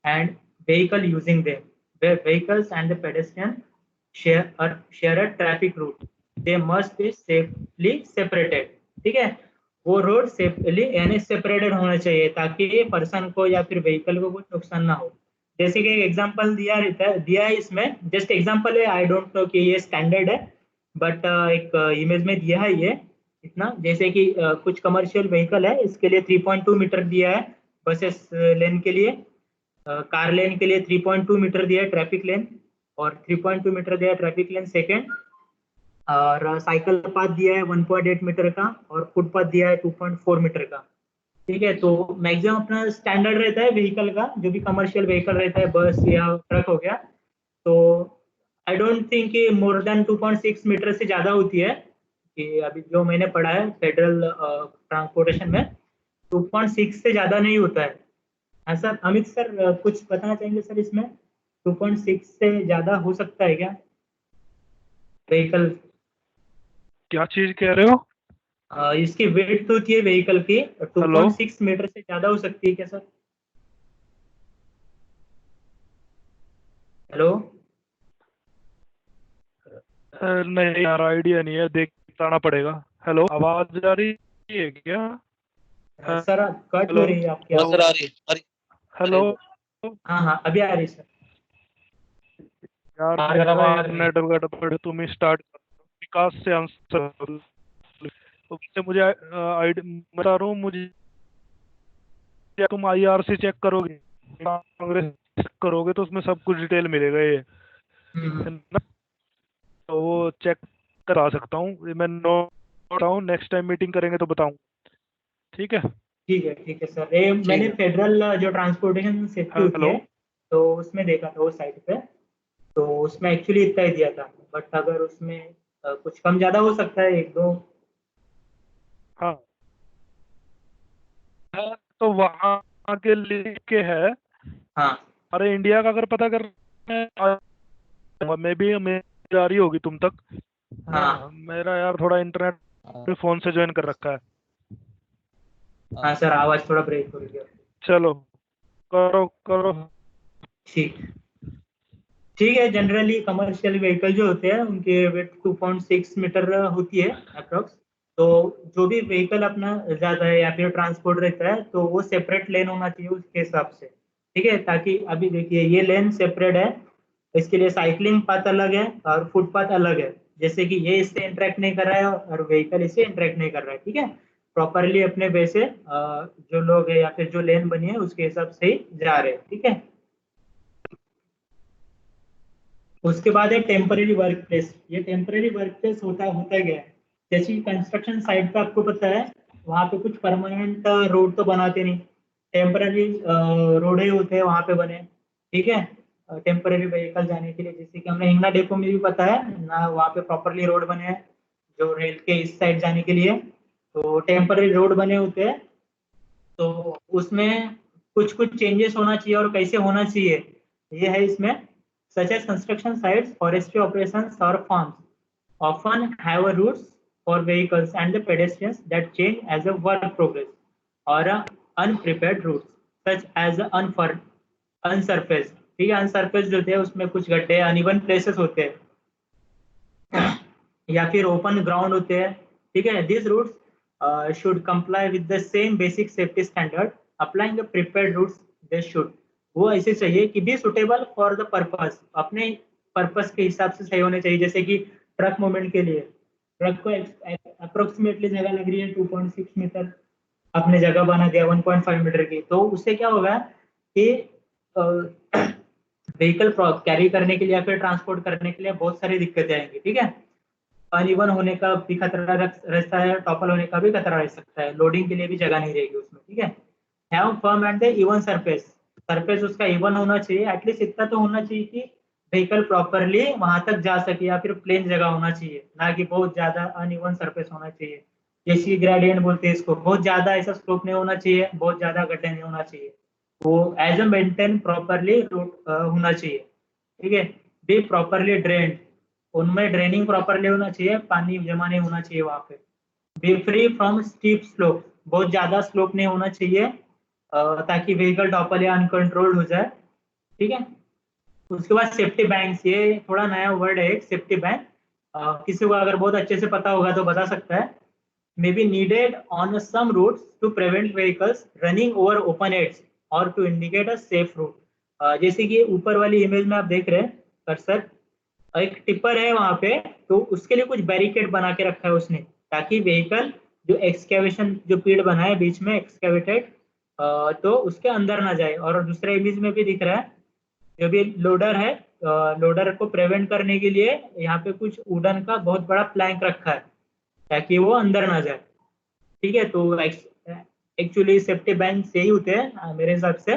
and vehicle using them, where vehicles and the pedestrian share a traffic route, they must be safely separated। ठीक है, वो road safely यानी separated होना चाहिए ताकि person को या फिर व्हीकल को कुछ नुकसान ना हो। जैसे कि एक एग्जांपल दिया है इसमें, जस्ट एग्जांपल है, आई डोंट नो कि ये स्टैंडर्ड है, बट एक इमेज में दिया है ये इतना। जैसे कि कुछ कमर्शियल व्हीकल है, इसके लिए 3.2 मीटर दिया है बसेस लेन के लिए, कार लेन के लिए 3.2 मीटर दिया है ट्रैफिक लेन, और 3.2 मीटर दिया है ट्रैफिक लेन सेकेंड, और साइकिल पाथ दिया है 1.8 मीटर का, और फुटपाथ दिया है 2.4 मीटर का। ठीक है, तो मैक्सिमम अपना स्टैंडर्ड रहता है व्हीकल का, जो भी कमर्शियल व्हीकल रहता है, बस या ट्रक हो गया, तो आई डोंट थिंक कि मोर देन 2.6 मीटर से ज़्यादा होती है, कि अभी जो मैंने पढ़ा है फेडरल ट्रांसपोर्टेशन में 2.6 से ज़्यादा नहीं होता है। ऐसा अमित सर कुछ बताना चाहेंगे सर इसमें, 2.6 से ज़्यादा हो सकता है क्या व्हीकल? क्या चीज कह रहे हो? इसकी वेट होती है व्हीकल की, हेलो 2.6 मीटर से ज़्यादा हो सकती है क्या सर? हेलो नहीं यार, आइडिया नहीं है, देख बताना पड़ेगा। हेलो, आवाज आ रही है क्या? सर कट हो हेलो रही है आपकी हाँ आवाज। सर, आ रही है। हेलो हाँ हाँ अभी आ रही है सर। यार, यार मेरा आवाज नहीं। इंटरनेट गड़बड़, तुम ही स्टार्ट करो, विकास से आंसर। तो उससे मुझे बता रहा हूँ, मुझे तुम IRC चेक करोगे, कांग्रेस चेक करोगे तो उसमें सब कुछ डिटेल मिलेगा ये, है ना? तो वो चेक करा सकता हूँ मैं, नोट हूँ, नेक्स्ट टाइम मीटिंग करेंगे तो बताऊँ। ठीक है ठीक है सर, ये मैंने है। फेडरल जो ट्रांसपोर्टेशन सेफ्टी होती हेलो है तो उसमें देखा था वो साइट पे, तो उसमें एक्चुअली इतना ही दिया था, बट अगर उसमें कुछ कम ज़्यादा हो सकता है, एक दो। हाँ, तो वहाँ के लिख के है। हाँ अरे इंडिया का अगर पता कर मैं भी, मेरी जा रही होगी तुम तक, है ना? हाँ मेरा यार थोड़ा इंटरनेट फोन से ज्वाइन कर रखा है। हाँ सर, आवाज़ थोड़ा ब्रेक हो रही है। चलो करो करो। ठीक ठीक है, जनरली कमर्शियल व्हीकल जो होते हैं उनके वेट 2.6 मीटर होती है अप्रोक्स। तो जो भी व्हीकल अपना ज़्यादा है या फिर ट्रांसपोर्ट रहता है तो वो सेपरेट लेन होना चाहिए उसके हिसाब से। ठीक है, ताकि अभी देखिए ये लेन सेपरेट है, इसके लिए साइकिलिंग पाथ अलग है और फुटपाथ अलग है, जैसे कि ये इससे इंटरेक्ट नहीं कर रहा है और व्हीकल इससे इंटरेक्ट नहीं कर रहा है। ठीक है, प्रॉपरली अपने वे से जो लोग है या फिर जो लेन बनी है उसके हिसाब से ही जा रहे हैं। ठीक है, उसके बाद है टेम्परेरी वर्क प्लेस। ये टेम्परेरी वर्क प्लेस होता होता गया है, जैसे कंस्ट्रक्शन साइट पे आपको पता है वहाँ पे कुछ परमानेंट रोड तो बनाते नहीं, टेम्पररी रोड ही होते हैं वहाँ पे बने। ठीक है, टेम्पररी व्हीकल जाने के लिए, जैसे कि हमने हिंगना डेपो में भी पता है ना, वहाँ पे प्रॉपरली रोड बने हैं जो रेल के इस साइड जाने के लिए, तो टेम्पररी रोड बने होते हैं। तो उसमें कुछ कुछ चेंजेस होना चाहिए, और कैसे होना चाहिए ये है इसमें, such as construction sites, forestry operations or farms often have a routes for vehicles and the pedestrians that change as a work progress, or unprepared routes such as unsurfaced। ठीक है, अनसरफेस जो थे उसमें कुछ गड्ढे अनइवन प्लेसेस होते हैं या फिर ओपन ग्राउंड होते हैं। ठीक है, this routes should comply with the same basic safety standard applying the prepared routes. They should, वो ऐसे चाहिए कि be suitable for the purpose, अपने पर्पस के हिसाब से सही होने चाहिए। जैसे कि ट्रक मूवमेंट के लिए ट्रक को अप्रोक्सीमेटली जगह लग रही है 2.6 मीटर, अपने जगह बना दिया 1.5 मीटर की, तो उससे क्या होगा कि व्हीकल कैरी करने के लिए या फिर ट्रांसपोर्ट करने के लिए बहुत सारी दिक्कतें आएंगी। ठीक है, अनइवन होने का भी खतरा रहता है, टॉपल होने का भी खतरा रह सकता है, लोडिंग के लिए भी जगह नहीं रहेगी उसमें। ठीक है, have firm and the even surface, surface उसका इवन होना चाहिए, एटलीस्ट इतना तो होना चाहिए कि व्हीकल प्रॉपरली वहां तक जा सके, या फिर प्लेन जगह होना चाहिए, ना कि बहुत ज्यादा अनइवन सरफेस होना चाहिए, जैसे ग्रेडियंट बोलते हैं इसको, बहुत ज्यादा ऐसा स्लोप नहीं होना चाहिए, बहुत ज्यादा गड्ढे नहीं होना चाहिए, वो as a maintain properly route होना चाहिए। ठीक है, बी प्रॉपरली ड्रेन्ड, उनमें ड्रेनिंग प्रॉपरली होना चाहिए, पानी जमा नहीं होना चाहिए वहां पे। Be free from steep slope, बहुत ज्यादा स्लोप नहीं होना चाहिए ताकि व्हीकल टॉपल या अनकंट्रोल्ड हो जाए। ठीक है, उसके बाद सेफ्टी बैंक्स, ये थोड़ा नया वर्ड है एक सेफ्टी बैंक, किसी को अगर बहुत अच्छे से पता होगा तो बता सकता है। May be needed on some routes to prevent vehicles running over open edges और to indicate a safe route. जैसे कि ऊपर वाली इमेज में आप देख रहे हैं कर्सर, एक टिपर है वहां पे, तो उसके लिए कुछ बैरिकेड बना के रखा है उसने, ताकि व्हीकल जो एक्सकेवेशन जो पीड़ बना है बीच में एक्सकेवेटेड, तो उसके अंदर ना जाए। और दूसरे इमेज में भी दिख रहा है, जो भी लोडर है, लोडर को प्रिवेंट करने के लिए यहाँ पे कुछ वुडन का बहुत बड़ा प्लैंक रखा है ताकि वो अंदर ना जाए। ठीक है, तो एक्चुअली सेफ्टी बैंक यही होते हैं मेरे हिसाब से।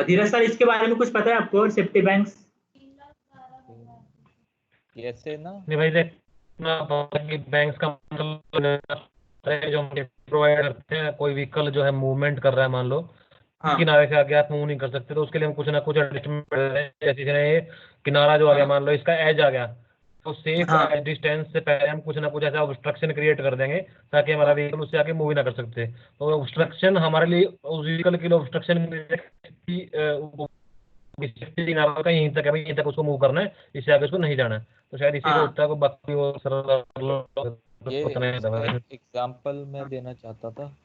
धीरज सर, इसके बारे में कुछ पता है आपको, सेफ्टी बैंक्स? ऐसे ना नहीं भाई देख, बैंक्स का मतलब जो प्रोवाइड करते हैं, कोई व्हीकल जो है मूवमेंट कर रहा है, मान लो हाँ किनारे से आगे आप मूव नहीं कर सकते, तो उसके लिए हम कुछ ना कुछ एडजस्टमेंट जैसे ये किनारा जो आ गया, मान लो इसका एज आ गया, तो सेफ हाँ डिस्टेंस से पहले हम कुछ ना कुछ ऐसा ऑब्स्ट्रक्शन क्रिएट कर देंगे ताकि हमारा व्हीकल उससे आगे मूव ही ना कर सकते। तो ऑब्स्ट्रक्शन हमारे लिए, उस व्हीकल के लिए ऑब्स्ट्रक्शन किनारा का यहीं तक है भाई, यहीं तक उसको मूव करना है, इससे आगे उसको नहीं जाना है। तो शायद इसी को हाँ होता है, बाकी वो सरल ये कुछ नहीं इसका होता। एक एग्जांपल मैं देना चाहता था।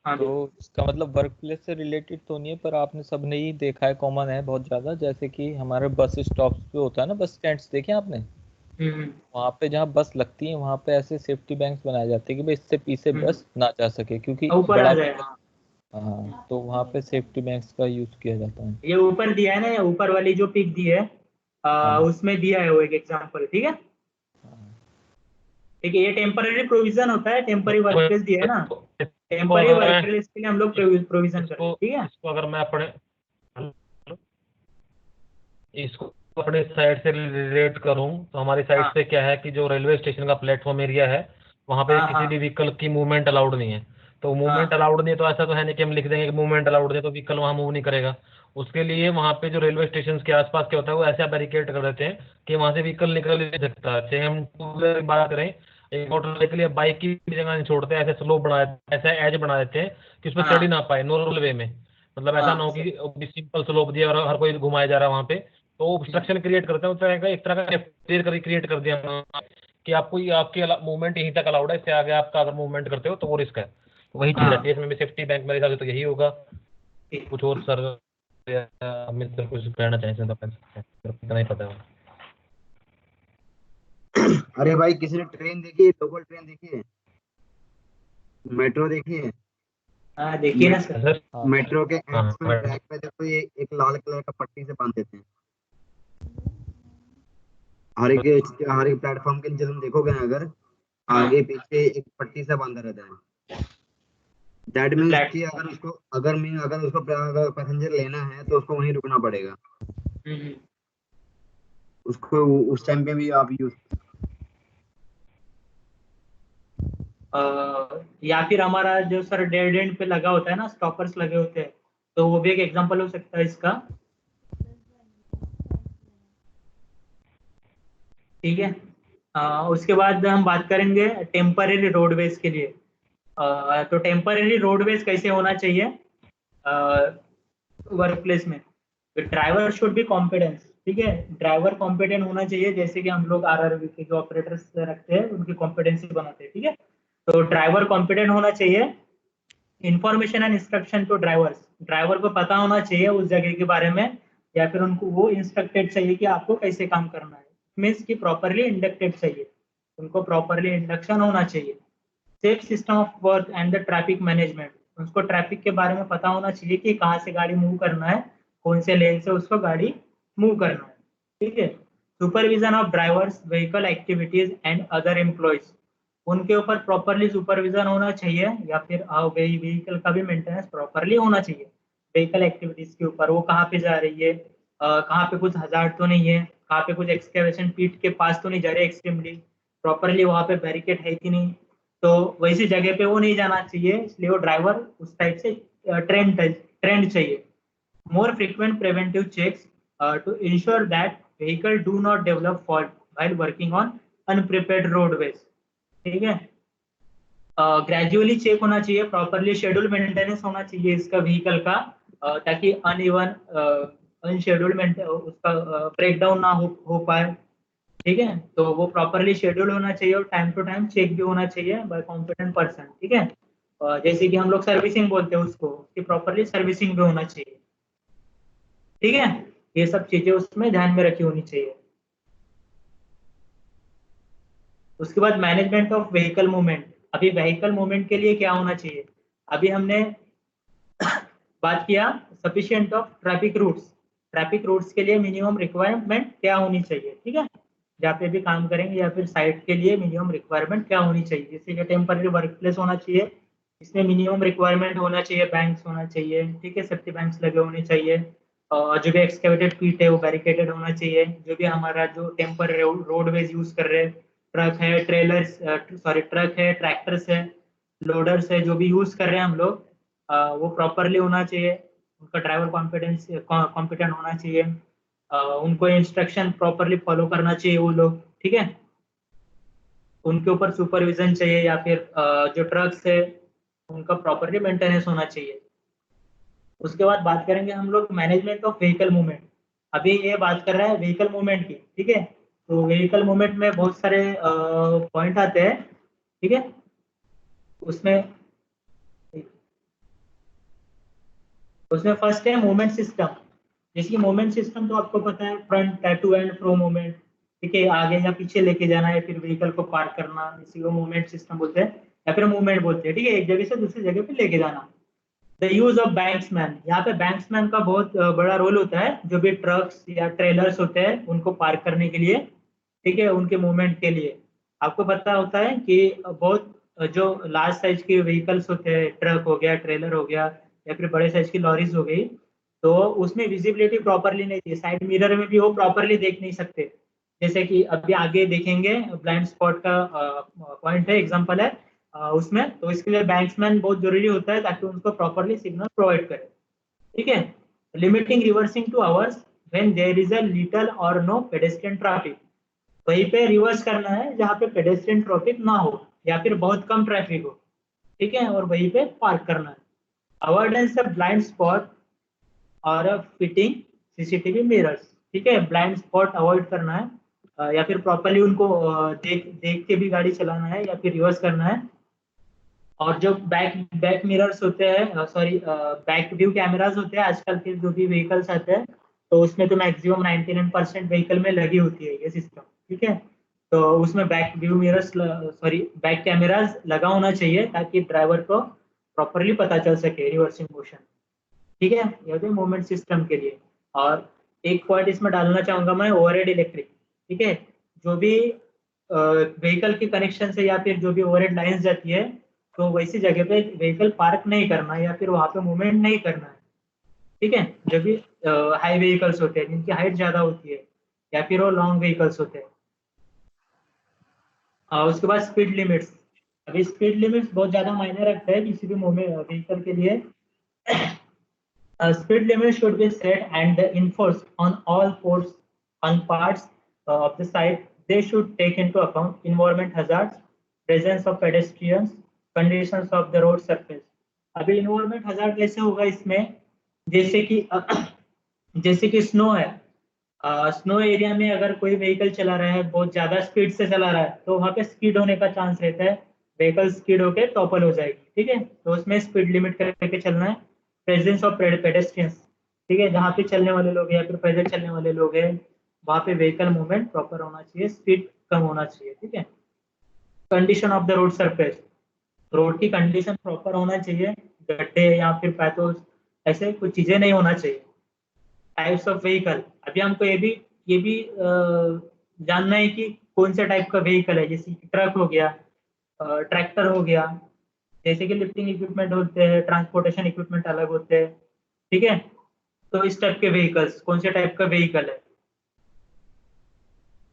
हाँ तो इसका मतलब वर्क प्लेस से रिलेटेड तो नहीं है, पर आपने सबने ही देखा है, कॉमन है बहुत ज्यादा, जैसे कि हमारे बस स्टॉप्स पे होता है ना, बस स्टैंड्स देखे आपने, हम्म, वहाँ पे जहाँ बस लगती है वहाँ पे ऐसे सेफ्टी बैंक्स बनाए जाते हैं कि भाई इससे पीछे बस ना जा सके, क्योंकि ऊपर आ बड़ा जाए। व्हीकल। हाँ, तो वहाँ पे सेफ्टी बैंक्स का यूज किया जाता है। ये ऊपर दिया है ना, ये ऊपर वाली जो पिक दी है, हाँ उसमें दिया है वो एक एग्जांपल। ठीक है, हाँ। ठीक है, ये टेम्पररी प्रोविजन होता है, टेम्पररी वर्क प्लेस दिया है ना, इसको टेम्पररी अगर वर्क मैं प्लेस के लिए हम लोग प्रोविजन कर रहे हैं। इसको ठीक है, इसको अगर मैं अपने इसको अपने साइड से रिलेट करूं, तो हमारी साइड हाँ से क्या है कि जो रेलवे स्टेशन का प्लेटफॉर्म एरिया है, वहां पे हाँ किसी हाँ भी व्हीकल की मूवमेंट अलाउड नहीं है। तो मूवमेंट हाँ अलाउड नहीं है, तो ऐसा तो है नहीं कि हम लिख देंगे कि मूवमेंट अलाउड नहीं है तो व्हीकल वहां मूव नहीं करेगा। उसके लिए वहां पे जो रेलवे स्टेशन के आसपास क्या होता है, वो ऐसा बैरिकेड कर देते हैं कि वहां से व्हीकल निकल नहीं सकता। चाहे हम टू व्हीलर की बात करें, एक मोटर के लिए बाइक की भी जगह नहीं छोड़ते, ऐसे स्लोप बना, ऐसा एज बना देते हैं कि उसमें चढ़ ही हाँ ना पाए नॉर्मल वे में। मतलब ऐसा हाँ ना हो कि सिंपल स्लोप दिया और हर कोई घुमाया जा रहा है वहां पे, तो ऑब्स्ट्रक्शन क्रिएट करते हैं। उस तरह का एक तरह का क्रिएट कर दिया हमने कि आपको ये आपकी मूवमेंट यहीं तक अलाउड है, इससे आगे आपका अगर मूवमेंट करते हो तो वो रिस्क है। तो वही चीज रहती हाँ है इसमें भी। सेफ्टी बैंक मेरे हिसाब से तो यही होगा। ठीक। कुछ और सर अमित सर कुछ कहना चाहें इसमें तो कह सकते हैं, मेरे को इतना ही पता है। अरे भाई, किसी ने ट्रेन देखी है? लोकल ट्रेन देखी है? मेट्रो देखी है? हाँ देखिए ना सर। सर हाँ मेट्रो के हाँ एंड्स में ट्रैक पे देखो, ये एक लाल कलर का पट्टी से बांध देते हैं। हर एक प्लेटफॉर्म के नीचे तुम देखोगे ना, अगर हाँ आगे पीछे एक पट्टी से बांधा रहता है। That means flat. कि अगर पैसेंजर लेना है तो उसको वहीं रुकना पड़ेगा। हम्म, उसको उस टाइम पे भी आप यूज। या फिर हमारा जो सर डेड एंड पे लगा होता है ना, स्टॉपर्स लगे होते हैं, तो वो भी एक एग्जांपल हो सकता है इसका। ठीक है, उसके बाद हम बात करेंगे टेम्पररी रोडवेज के लिए। तो टेम्पररी रोडवेज कैसे होना चाहिए वर्क प्लेस में? Driver should be competence. ठीक है, ड्राइवर कॉम्पिटेंट होना चाहिए, जैसे कि हम लोग आरआरबी के जो ऑपरेटर्स रखते हैं उनकी कॉम्पिटेंसी बनाते हैं। ठीक है, तो ड्राइवर कॉम्पिटेंट होना चाहिए। Information and instruction to drivers, driver को पता होना चाहिए उस जगह के बारे में, या फिर उनको वो इंस्ट्रक्टेड चाहिए कि आपको कैसे काम करना है। मीन्स कि प्रॉपरली इंडक्टेड चाहिए, उनको प्रॉपरली इंडक्शन होना चाहिए। Safe system of work and the traffic management, उसको ट्रैफिक के बारे में पता होना चाहिए कि कहाँ से गाड़ी मूव करना है, कौन से लेन से उसको गाड़ी मूव करना है। ठीक है, supervision of drivers, vehicle activities and other employees, उनके ऊपर प्रॉपरली सुपरविजन होना चाहिए, या फिर व्हीकल का भी मेंटेनेंस प्रॉपरली होना चाहिए। व्हीकल एक्टिविटीज के ऊपर वो कहाँ पे जा रही है, कहाँ पे कुछ हजार्ड तो नहीं है, कहाँ पे कुछ एक्सकेवेशन पीट के पास तो नहीं जा रहे एक्सट्रीमली, प्रॉपरली वहाँ पे बैरिकेड है कि नहीं, तो वैसी जगह पे वो नहीं जाना चाहिए। इसलिए वो ड्राइवर उस टाइप से ट्रेंड चाहिए। More frequent preventive checks to ensure that vehicle do not develop fault while working on unprepared roadways. ठीक है, ग्रेजुअली चेक होना चाहिए, प्रॉपरली शेड्यूल मेंटेनेंस होना चाहिए इसका व्हीकल का, ताकि अनइवन अनशेड्यूल्ड उसका ब्रेकडाउन ना हो पाए। ठीक है, तो वो प्रॉपरली शेड्यूल होना चाहिए और टाइम टू टाइम चेक भी होना चाहिए बाय कॉम्पिटेंट पर्सन। ठीक है, जैसे कि हम लोग सर्विसिंग बोलते हैं उसको, उसकी प्रॉपरली सर्विसिंग भी होना चाहिए। ठीक है, ये सब चीजें उसमें ध्यान में रखी होनी चाहिए। उसके बाद मैनेजमेंट ऑफ व्हीकल मूवमेंट, अभी व्हीकल मूवमेंट के लिए क्या होना चाहिए? अभी हमने बात किया sufficient of traffic routes. Traffic routes के लिए मिनिमम रिक्वायरमेंट क्या होनी चाहिए, ठीक है, जहाँ पे भी काम करेंगे या फिर साइट के लिए मिनिमम रिक्वायरमेंट क्या होनी चाहिए। जैसे कि टेम्पररी वर्क प्लेस होना चाहिए, इसमें मिनिमम रिक्वायरमेंट होना चाहिए, बैंक्स होना चाहिए, ठीक है, सेफ्टी बैंक्स लगे होने चाहिए, और जो भी एक्सकेवेटेड पीट है वो बैरिकेडेड होना चाहिए। जो भी हमारा जो टेम्पर रोडवेज यूज कर रहे हैं, ट्रक है, ट्रेलर्स, सॉरी ट्रक है, ट्रैक्टर्स है, लोडर्स है, जो भी यूज कर रहे हैं हम लोग, वो प्रॉपरली होना चाहिए, उनका ड्राइवर कॉम्पिटेंट होना चाहिए, उनको इंस्ट्रक्शन प्रॉपरली फॉलो करना चाहिए वो लोग, ठीक है, उनके ऊपर सुपरविजन चाहिए, या फिर जो ट्रक्स है उनका प्रॉपरली मेंटेनेंस होना चाहिए। उसके बाद बात करेंगे हम लोग मैनेजमेंट ऑफ व्हीकल मूवमेंट। अभी ये बात कर रहा है व्हीकल मूवमेंट की, ठीक है। तो व्हीकल मूवमेंट में बहुत सारे पॉइंट आते हैं, ठीक है। उसमें उसमें फर्स्ट है मूवमेंट सिस्टम। जैसे कि मूवमेंट सिस्टम तो आपको पता है, front to and fro movement, ठीक है, आगे या पीछे लेके जाना है, फिर व्हीकल को पार्क करना, इसी को मूवमेंट सिस्टम बोलते हैं या फिर मूवमेंट बोलते हैं, ठीक है, एक जगह से दूसरी जगह पे लेके जाना। द यूज ऑफ बैंक्समैन, यहाँ पे बैंक्समैन का बहुत बड़ा रोल होता है। जो भी ट्रक्स या ट्रेलर्स होते हैं उनको पार्क करने के लिए, ठीक है, उनके मूवमेंट के लिए। आपको पता होता है कि बहुत जो लार्ज साइज के व्हीकल्स होते हैं, ट्रक हो गया, ट्रेलर हो गया, या फिर बड़े साइज की लॉरीज हो गई, तो उसमें विजिबिलिटी प्रॉपरली नहीं थी, साइड मिरर में भी वो प्रॉपरली देख नहीं सकते। जैसे कि अभी आगे देखेंगे, ब्लाइंड स्पॉट का पॉइंट है, एग्जांपल है उसमें, तो इसके लिए बैंक्समैन बहुत जरूरी होता है ताकि उनको प्रॉपरली सिग्नल प्रोवाइड करे, ठीक है। Limiting reversing to hours when there is a little or no pedestrian traffic, वहीं पे रिवर्स करना है जहाँ पे पेडेस्ट्रियन ट्रैफिक ना हो या फिर बहुत कम ट्रैफिक हो, ठीक है, और वहीं पे पार्क करना है। अवॉइडेंस ऑफ ब्लाइंड स्पॉट और फिटिंग सीसीटीवी मिरर्स, ठीक है, ब्लाइंड स्पॉट अवॉइड करना है, या फिर प्रॉपरली उनको देख देख के भी गाड़ी चलाना है या फिर रिवर्स करना है। और जो बैक बैक मिरर्स होते हैं, सॉरी बैक व्यू कैमरास होते हैं आजकल के जो भी व्हीकल्स आते हैं, तो उसमें तो मैक्सिमम 99% व्हीकल में लगी होती है ये सिस्टम, ठीक है। तो उसमें back view mirrors, sorry back cameras लगा होना चाहिए ताकि ड्राइवर को प्रॉपरली पता चल सके रिवर्सिंग मोशन, ठीक है, ये तो मूवमेंट सिस्टम के लिए। और एक पॉइंट इसमें डालना चाहूंगा मैं, ओवरहेड इलेक्ट्रिक, ठीक है, जो भी व्हीकल के कनेक्शन से या फिर जो भी ओवरहेड लाइंस जाती है, तो वैसी जगह पे व्हीकल पार्क नहीं करना या फिर वहां पे मूवमेंट नहीं करना है, ठीक है। जो भी हाई व्हीकल्स होते हैं जिनकी हाइट ज्यादा होती है या फिर वो लॉन्ग व्हीकल्स होते हैं। उसके बाद स्पीड लिमिट्स। अभी स्पीड लिमिट्स बहुत ज्यादा मायने रखता है किसी भी व्हीकल के लिए। Speed limit should be set and enforced on all ports on parts of the site. They should take into account environment hazards, presence of pedestrians, conditions of the road surface. अभी environment hazard कैसे होगा इसमें, जैसे कि snow है, snow area में अगर कोई व्हीकल चला रहा है, बहुत ज्यादा स्पीड से चला रहा है, तो वहाँ पे स्कीड होने का चांस रहता है, व्हीकल स्कीड होके टॉपल हो जाएगी, ठीक है, तो उसमें स्पीड लिमिट करके चलना है। प्रेजेंस ऑफ पेडेस्ट्रियंस, ठीक है, जहाँ पे चलने वाले लोग हैं या फिर पैदल चलने वाले लोग हैं, वहाँ पे व्हीकल मूवमेंट प्रॉपर होना चाहिए, स्पीड कम होना चाहिए, ठीक है। Condition of the road surface, road की कंडीशन प्रॉपर होना चाहिए, गड्ढे या फिर पैथोस ऐसे कुछ चीजें नहीं होना चाहिए। टाइप्स ऑफ व्हीकल, अभी हमको ये भी जानना है कि कौन सा टाइप का व्हीकल है, जैसे ट्रक हो गया, ट्रैक्टर हो गया, जैसे कि लिफ्टिंग इक्विपमेंट होते हैं, ट्रांसपोर्टेशन इक्विपमेंट अलग होते हैं, ठीक है। तो इस टाइप के व्हीकल्स कौन से टाइप का व्हीकल है।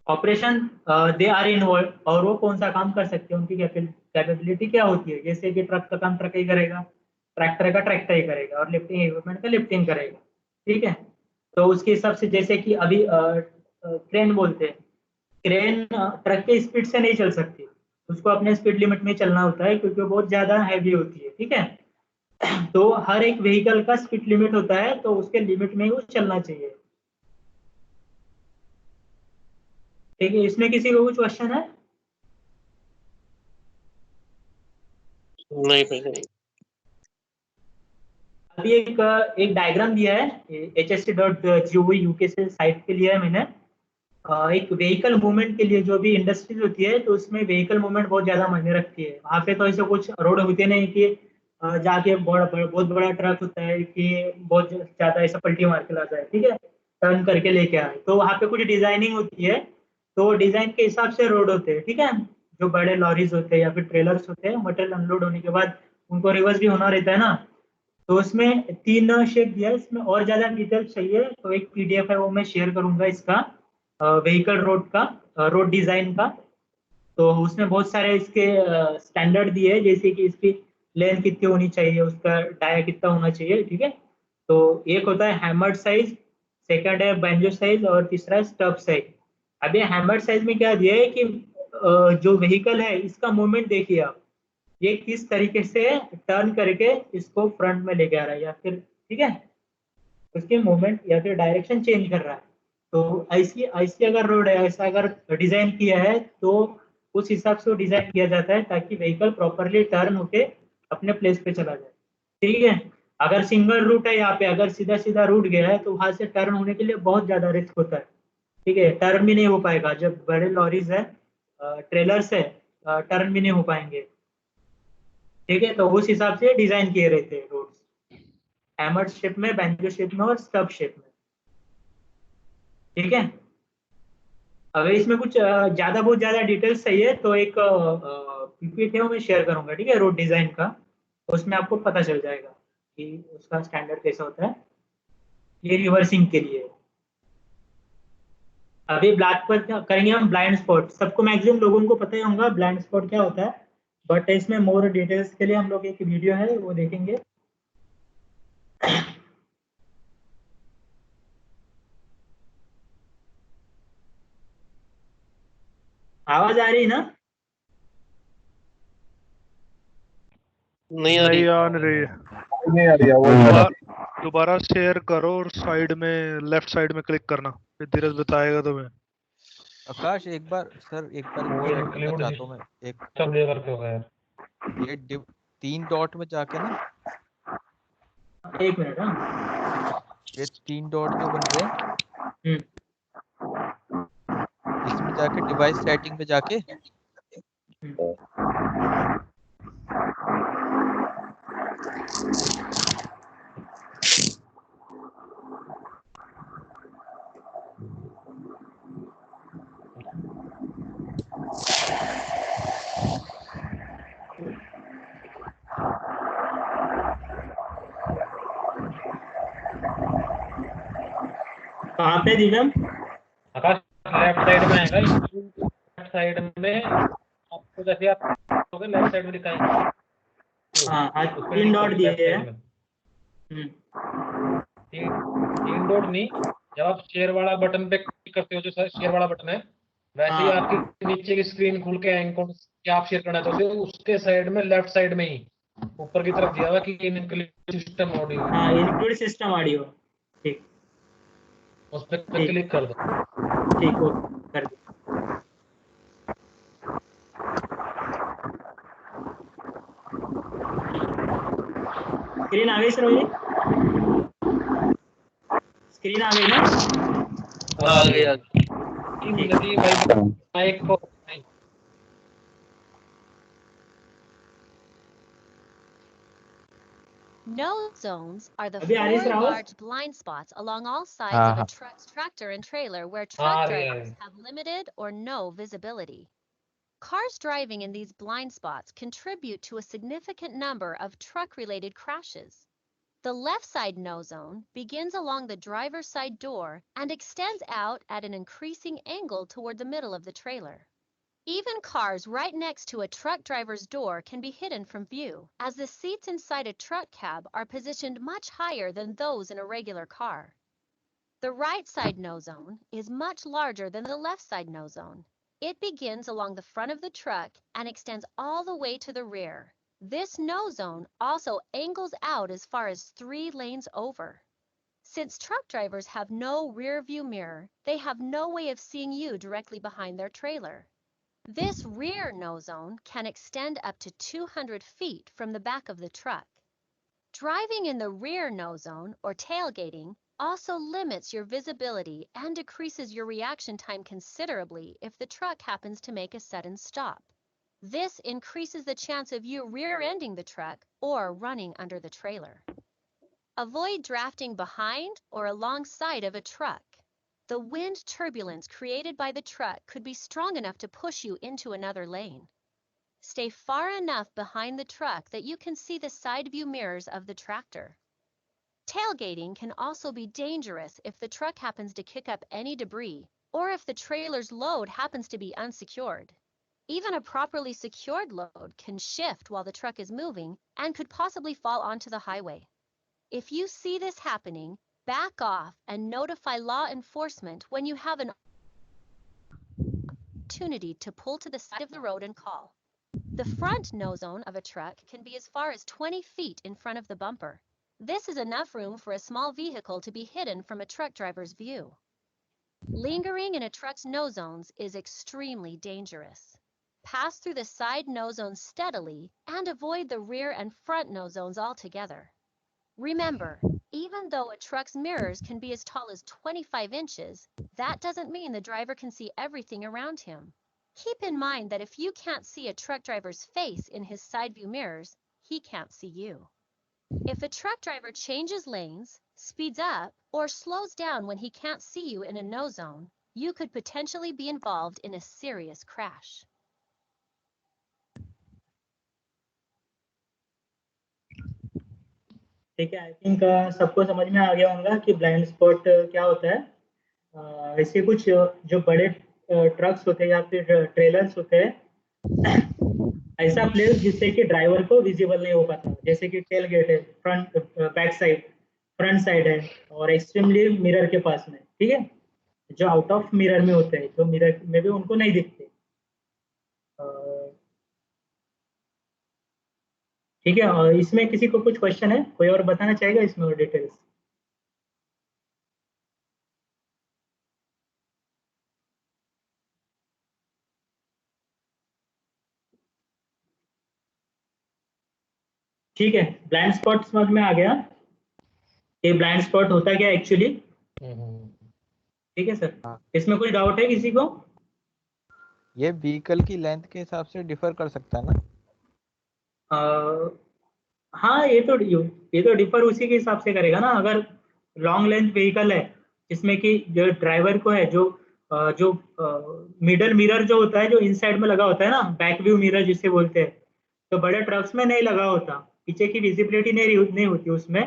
ऑपरेशन दे आर इन्वॉल्व, और वो कौन सा काम कर सकते हैं, उनकी कैपेबिलिटी क्या होती है। जैसे कि ट्रक का काम ट्रक ही करेगा, ट्रैक्टर का ट्रैक्टर ही करेगा, और लिफ्टिंग इक्विपमेंट का लिफ्टिंग करेगा, ठीक है। तो उसके हिसाब से, जैसे कि अभी क्रेन बोलते हैं, क्रेन ट्रक के स्पीड से नहीं चल सकती, उसको अपने स्पीड लिमिट में चलना होता है क्योंकि वो बहुत ज्यादा हैवी होती है, ठीक है। तो हर एक व्हीकल का स्पीड लिमिट होता है, तो उसके लिमिट में ही वो चलना चाहिए, ठीक है। इसमें किसी को कुछ क्वेश्चन है? नहीं भाई। अभी एक डायग्राम दिया है hst.gov uk से साइट पे लिया है मैंने। एक व्हीकल मूवमेंट के लिए जो भी इंडस्ट्रीज होती है, तो उसमें व्हीकल मूवमेंट बहुत ज्यादा मायने रखती है। वहाँ पे तो ऐसे कुछ रोड होते नहीं कि जाके बहुत बड़ा ट्रक होता है कि बहुत ज्यादा ऐसा पलटी मार के लाता है, ठीक है, टर्न करके लेके आए, तो वहाँ पे कुछ डिजाइनिंग होती है, तो डिजाइन के हिसाब से रोड होते हैं, ठीक है। जो बड़े लॉरीज होते हैं या फिर ट्रेलर्स होते हैं, मटेरियल अनलोड होने के बाद उनको रिवर्स भी होना रहता है ना, तो उसमें 3 शेप दिया है। इसमें और ज्यादा डिटेल चाहिए तो एक पीडीएफ है, वो मैं शेयर करूंगा इसका, व्हीकल रोड का, रोड डिजाइन का। तो उसमें बहुत सारे इसके स्टैंडर्ड दिए हैं, जैसे कि इसकी लेंथ कितनी होनी चाहिए, उसका डाया कितना होना चाहिए, ठीक है। तो एक होता है हैमर्ड साइज, सेकंड है बैंजो साइज, और तीसरा है स्टब साइज। अभी हैमर्ड साइज में क्या दिया है कि जो व्हीकल है इसका मूवमेंट देखिए आप, ये किस तरीके से टर्न करके इसको फ्रंट में लेके आ रहा है, या फिर ठीक है उसकी मूवमेंट या फिर डायरेक्शन चेंज कर रहा है। तो ऐसी ऐसी अगर रोड है, ऐसा अगर डिजाइन किया है, तो उस हिसाब से वो डिजाइन किया जाता है ताकि व्हीकल प्रॉपरली टर्न होके अपने प्लेस पे चला जाए, ठीक है। अगर सिंगल रूट है यहाँ पे, अगर सीधा सीधा रूट गया है, तो वहां से टर्न होने के लिए बहुत ज्यादा रिस्क होता है, ठीक है, टर्न भी नहीं हो पाएगा। जब बड़े लॉरीज है, ट्रेलर्स है, टर्न भी नहीं हो पाएंगे, ठीक है। तो उस हिसाब से डिजाइन किए रहते हैं रोड्स, हैमर्ड शेप में, बैंजो शेप में और स्टब शेप में, ठीक है। अगर इसमें कुछ बहुत ज्यादा डिटेल्स चाहिए तो एक पीपीटी है वो मैं शेयर करूंगा, ठीक है, रोड डिजाइन का, उसमें आपको पता चल जाएगा कि उसका स्टैंडर्ड कैसा होता है। ये रिवर्सिंग के लिए। अभी ब्लैक पर करेंगे हम ब्लाइंड स्पॉट। सबको मैक्सिमम लोगों को पता ही होगा ब्लाइंड स्पॉट क्या होता है, बट इसमें मोर डिटेल्स के लिए हम लोग एक वीडियो है वो देखेंगे। आवाज आ रही है ना? नहीं आ रही। नहीं आ नहीं रही। नहीं आ रही है वो। दोबारा शेयर करो और साइड में लेफ्ट साइड में क्लिक करना, फिर धीरज बताएगा तुम्हें। आकाश एक बार सर एक बार वो ये पूछना इंक्लूड चाहता हूँ मैं एक सिस्टम ये करके होगा यार। ये 3 डॉट में जाके ना, एक मिनट। हाँ। ये 3 डॉट जो बन रहे हैं हम्म। इसमें जाके डिवाइस सेटिंग में जाके कहाँ पे दिगम? आकाश लेफ्ट साइड में आएगा, लेफ्ट साइड में आपको जैसे आप लेफ्ट साइड में दिखाएंगे। हाँ, आज उस पे 3 क्लिक डॉट करो दिए लेफ्ट हैं। साइड में। तीन डॉट नहीं, जब आप शेयर वाला बटन पे क्लिक करते हो, जो शेयर वाला बटन है, वैसे ही हाँ। आपकी नीचे की स्क्रीन खुल के आएंगे, क्या आप शेयर करना चाहते हो, उसके साइड में लेफ्ट साइड में ही ऊपर की तरफ दिया हुआ कि इंक्लूड सिस्टम ऑडियो, हाँ, इंक्लूड सिस्टम ऑडियो। ठीक उस पर ठीक क्लिक कर दो। ठीक, ओके, कर दो। स्क्रीन आ गई सर मेरी? स्क्रीन आ गई ना? आ गया। ठीक। नदी माइक को Node zones are the अभी आ रही है सर 4 आवाज? large blind spots along all sides हाँ of a हाँ truck's tractor and trailer where uh truck रही drivers है। have limited or no visibility. Cars driving in these blind spots contribute to a significant number of truck-related crashes. The left side no zone begins along the driver's side door and extends out at an increasing angle toward the middle of the trailer. Even cars right next to a truck driver's door can be hidden from view, as the seats inside a truck cab are positioned much higher than those in a regular car. The right side no zone is much larger than the left side no zone. It begins along the front of the truck and extends all the way to the rear. This no zone also angles out as far as 3 lanes over. Since truck drivers have no rear view mirror, they have no way of seeing you directly behind their trailer. This rear no zone can extend up to 200 feet from the back of the truck. Driving in the rear no zone, or tailgating, also limits your visibility and decreases your reaction time considerably if the truck happens to make a sudden stop. This increases the chance of you rear-ending the truck or running under the trailer. Avoid drafting behind or alongside of a truck. The wind turbulence created by the truck could be strong enough to push you into another lane. Stay far enough behind the truck that you can see the side view mirrors of the tractor. Tailgating can also be dangerous if the truck happens to kick up any debris or if the trailer's load happens to be unsecured. Even a properly secured load can shift while the truck is moving and could possibly fall onto the highway. If you see this happening, back off and notify law enforcement when you have an opportunity to pull to the side of the road and call. The front nose zone of a truck can be as far as 20 feet in front of the bumper. This is enough room for a small vehicle to be hidden from a truck driver's view. Lingering in a truck's nose zones is extremely dangerous. Pass through the side nose zones steadily and avoid the rear and front nose zones altogether. Remember, even though a truck's mirrors can be as tall as 25 inches, that doesn't mean the driver can see everything around him. Keep in mind that if you can't see a truck driver's face in his side view mirrors, he can't see you. If a truck driver changes lanes, speeds up, or slows down when he can't see you in a nose zone, you could potentially be involved in a serious crash. ठीक है, I think सबको समझ में आ गया होगा कि blind spot क्या होता है। ऐसे कुछ जो बड़े ट्रक्स होते हैं या फिर ट्रेलर्स होते हैं, ऐसा प्लेस जिससे कि ड्राइवर को विजिबल नहीं हो पाता, जैसे कि टेल गेट है, front back side, front side है, और एक्सट्रीमली मिरर के पास में, ठीक है, जो आउट ऑफ मिरर में होते हैं, जो मिरर में भी उनको नहीं दिखते। ठीक है, और इसमें किसी को कुछ क्वेश्चन है, कोई और बताना चाहेगा इसमें और डिटेल्स? ठीक है, ब्लाइंड स्पॉट समझ में आ गया। ये ब्लाइंड स्पॉट होता क्या एक्चुअली? ठीक है सर, इसमें कोई डाउट है किसी को? ये व्हीकल की लेंथ के हिसाब से डिफर कर सकता है ना? हाँ, ये तो डिफर उसी के हिसाब से करेगा ना। अगर लॉन्ग लेंथ व्हीकल है जिसमें कि जो ड्राइवर को है, जो मिडल मिरर जो होता है, जो इनसाइड में लगा होता है ना, बैक व्यू मिरर जिसे बोलते हैं, तो बड़े ट्रक्स में नहीं लगा होता, पीछे की विजिबिलिटी नहीं होती उसमें।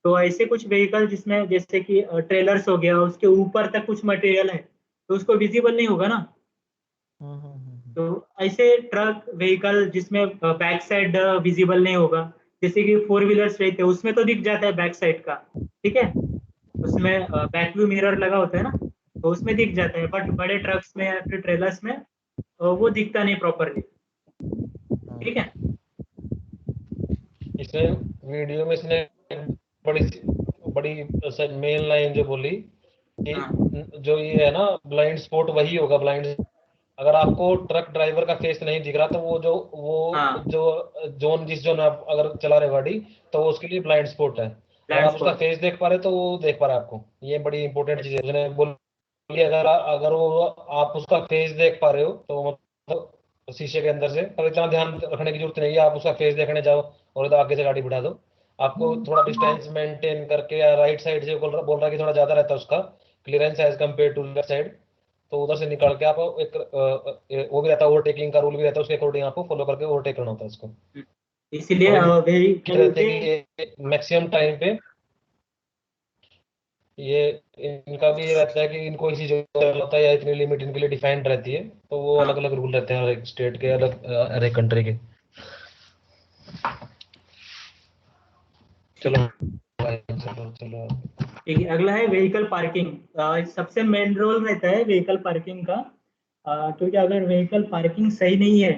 तो ऐसे कुछ व्हीकल जिसमें जैसे कि ट्रेलर्स हो गया, उसके ऊपर तक कुछ मटेरियल है तो उसको विजिबल नहीं होगा ना। तो ऐसे ट्रक व्हीकल जिसमें बैक साइड विजिबल नहीं होगा, जैसे कि 4 व्हीलर्स रहते हैं, उसमें तो दिख जाता है बैक साइड का, ठीक है, उसमें बैक व्यू मिरर लगा होता है ना, तो उसमें दिख जाता है। बट बड़े ट्रक्स में या फिर ट्रेलर्स में वो दिखता नहीं प्रॉपरली, ठीक है। इसने वीडियो में इसने बड़ी मेन लाइन जो बोली कि जो ये है ना ब्लाइंड स्पॉट वही होगा ब्लाइंड। अगर आपको ट्रक ड्राइवर का फेस नहीं दिख रहा तो जो जोन जिस जोन आप अगर चला रहे गाड़ी तो उसके लिए ब्लाइंड स्पॉट है। अगर आप उसका फेस देख पा रहे तो वो देख पा रहे आपको। ये बड़ी इंपॉर्टेंट चीज है। उसने बोली अगर वो आप उसका फेस देख पा रहे हो तो मतलब शीशे के अंदर से, पर इतना ध्यान रखने की जरूरत नहीं है। आप उसका फेस देखने जाओ और आगे से गाड़ी बिठा दो। आपको थोड़ा डिस्टेंस मेंटेन करके, या राइट साइड से बोल रहा है कि थोड़ा ज्यादा रहता है उसका clearance as compare to left side, तो उधर से निकल के आप एक वो भी रहता है, ओवरटेकिंग का रूल भी रहता है, उसके अकॉर्डिंग आपको फॉलो करके ओवरटेक करना होता है इसको। इसलिए मैक्सिमम टाइम पे ये इनका भी रहता है कि इनको इसी जगह होता है या इतनी लिमिट इनके लिए डिफाइंड रहती है, तो वो अलग अलग रूल रहते हैं हर एक स्टेट के, हर एक कंट्री के। चलो ठीक है, अगला है व्हीकल पार्किंग। सबसे मेन रोल रहता है व्हीकल पार्किंग का, क्योंकि अगर व्हीकल पार्किंग सही नहीं है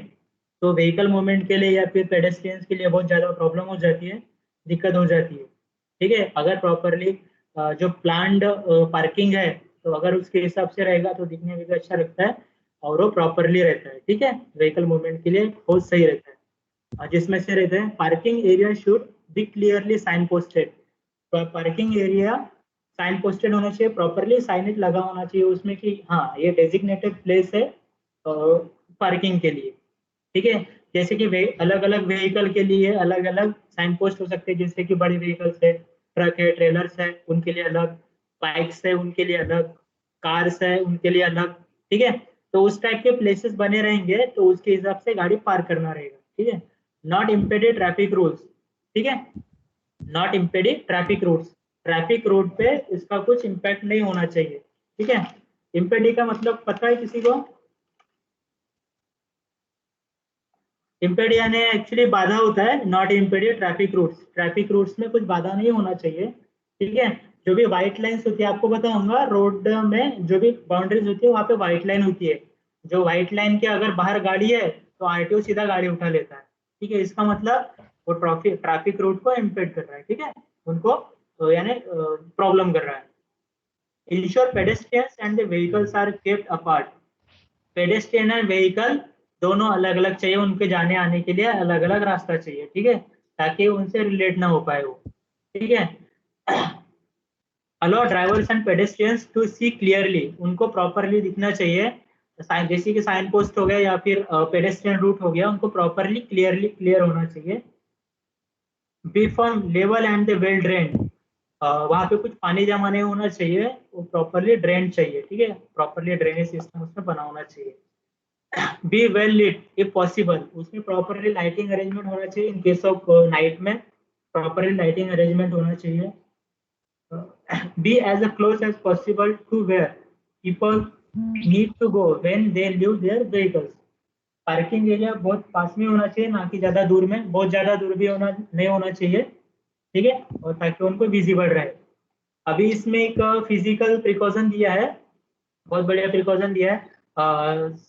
तो व्हीकल मूवमेंट के लिए या फिर पेडेस्ट्रियंस के लिए बहुत ज़्यादा प्रॉब्लम हो जाती है, दिक्कत हो जाती है। ठीक है, अगर प्रॉपरली जो प्लान्ड पार्किंग है तो अगर उसके हिसाब से रहेगा तो दिखने में भी अच्छा लगता है और वो प्रॉपरली रहता है। ठीक है, व्हीकल मूवमेंट के लिए बहुत सही रहता है। जिसमें से रहते हैं parking area should be clearly sign posted. Parking area sign posted होना चाहिए, प्रॉपरली साइनेज लगा होना चाहिए उसमें कि हाँ ये डेजिग्नेटेड प्लेस है पार्किंग के लिए। ठीक है। जैसे कि अलग अलग व्हीकल के लिए अलग अलग साइन पोस्ट हो सकते हैं, जैसे कि बड़े व्हीकल्स है, ट्रक है, ट्रेलर्स है, उनके लिए अलग, बाइक्स है उनके लिए अलग, कार्स है उनके लिए अलग। ठीक है, तो उस टाइप के प्लेसेस बने रहेंगे तो उसके हिसाब से गाड़ी पार्क करना रहेगा। ठीक है, नॉट इम्पेडेड ट्रैफिक रूल्स। ठीक है, not impeded traffic rules, traffic road पे इसका कुछ इम्पैक्ट नहीं होना चाहिए। ठीक है, इम्पेडी का मतलब पता है किसी को? इम्पेड यानी एक्चुअली बाधा होता है, not impeded traffic routes, traffic routes में कुछ बाधा नहीं होना चाहिए। ठीक है, जो भी व्हाइट लाइंस होती है, आपको पता होगा रोड में जो भी बाउंड्रीज होती है वहाँ पे व्हाइट लाइन होती है। जो व्हाइट लाइन के अगर बाहर गाड़ी है तो आरटीओ सीधा गाड़ी उठा लेता है। ठीक है, इसका मतलब वो ट्रैफिक रूट को इम्पेड कर रहा है। ठीक है, उनको यानी प्रॉब्लम कर रहा है। Ensure pedestrians and the vehicles are kept apart, pedestrian and vehicle दोनों अलग अलग चाहिए, उनके जाने आने के लिए अलग अलग रास्ता चाहिए। ठीक है, ताकि उनसे रिलेट ना हो पाए वो। ठीक है, allow drivers and pedestrians to see clearly, उनको प्रॉपरली दिखना चाहिए। जैसे कि साइन पोस्ट हो गया या फिर पेडेस्ट्रियन रूट हो गया, उनको प्रॉपरली क्लियर होना चाहिए। Be firm level and the well drain, वहाँ पे कुछ पानी जमा नहीं होना चाहिए, वो प्रॉपरली ड्रेन चाहिए। ठीक है, प्रॉपरली ड्रेनेज सिस्टम उसमें बना होना चाहिए। Be well lit if possible, उसमें प्रॉपरली लाइटिंग अरेंजमेंट होना चाहिए। इन केस ऑफ नाइट में प्रॉपरली लाइटिंग अरेंजमेंट होना चाहिए। Be as close as possible to where people need to go when they leave their vehicles, parking area बहुत पास में होना चाहिए, ना कि ज्यादा दूर में, बहुत ज्यादा दूर भी नहीं होना चाहिए। ठीक है, और ताकि उनको विजिबल रहे। अभी इसमें एक फिजिकल प्रिकॉशन दिया है, बहुत बढ़िया प्रिकॉशन दिया है।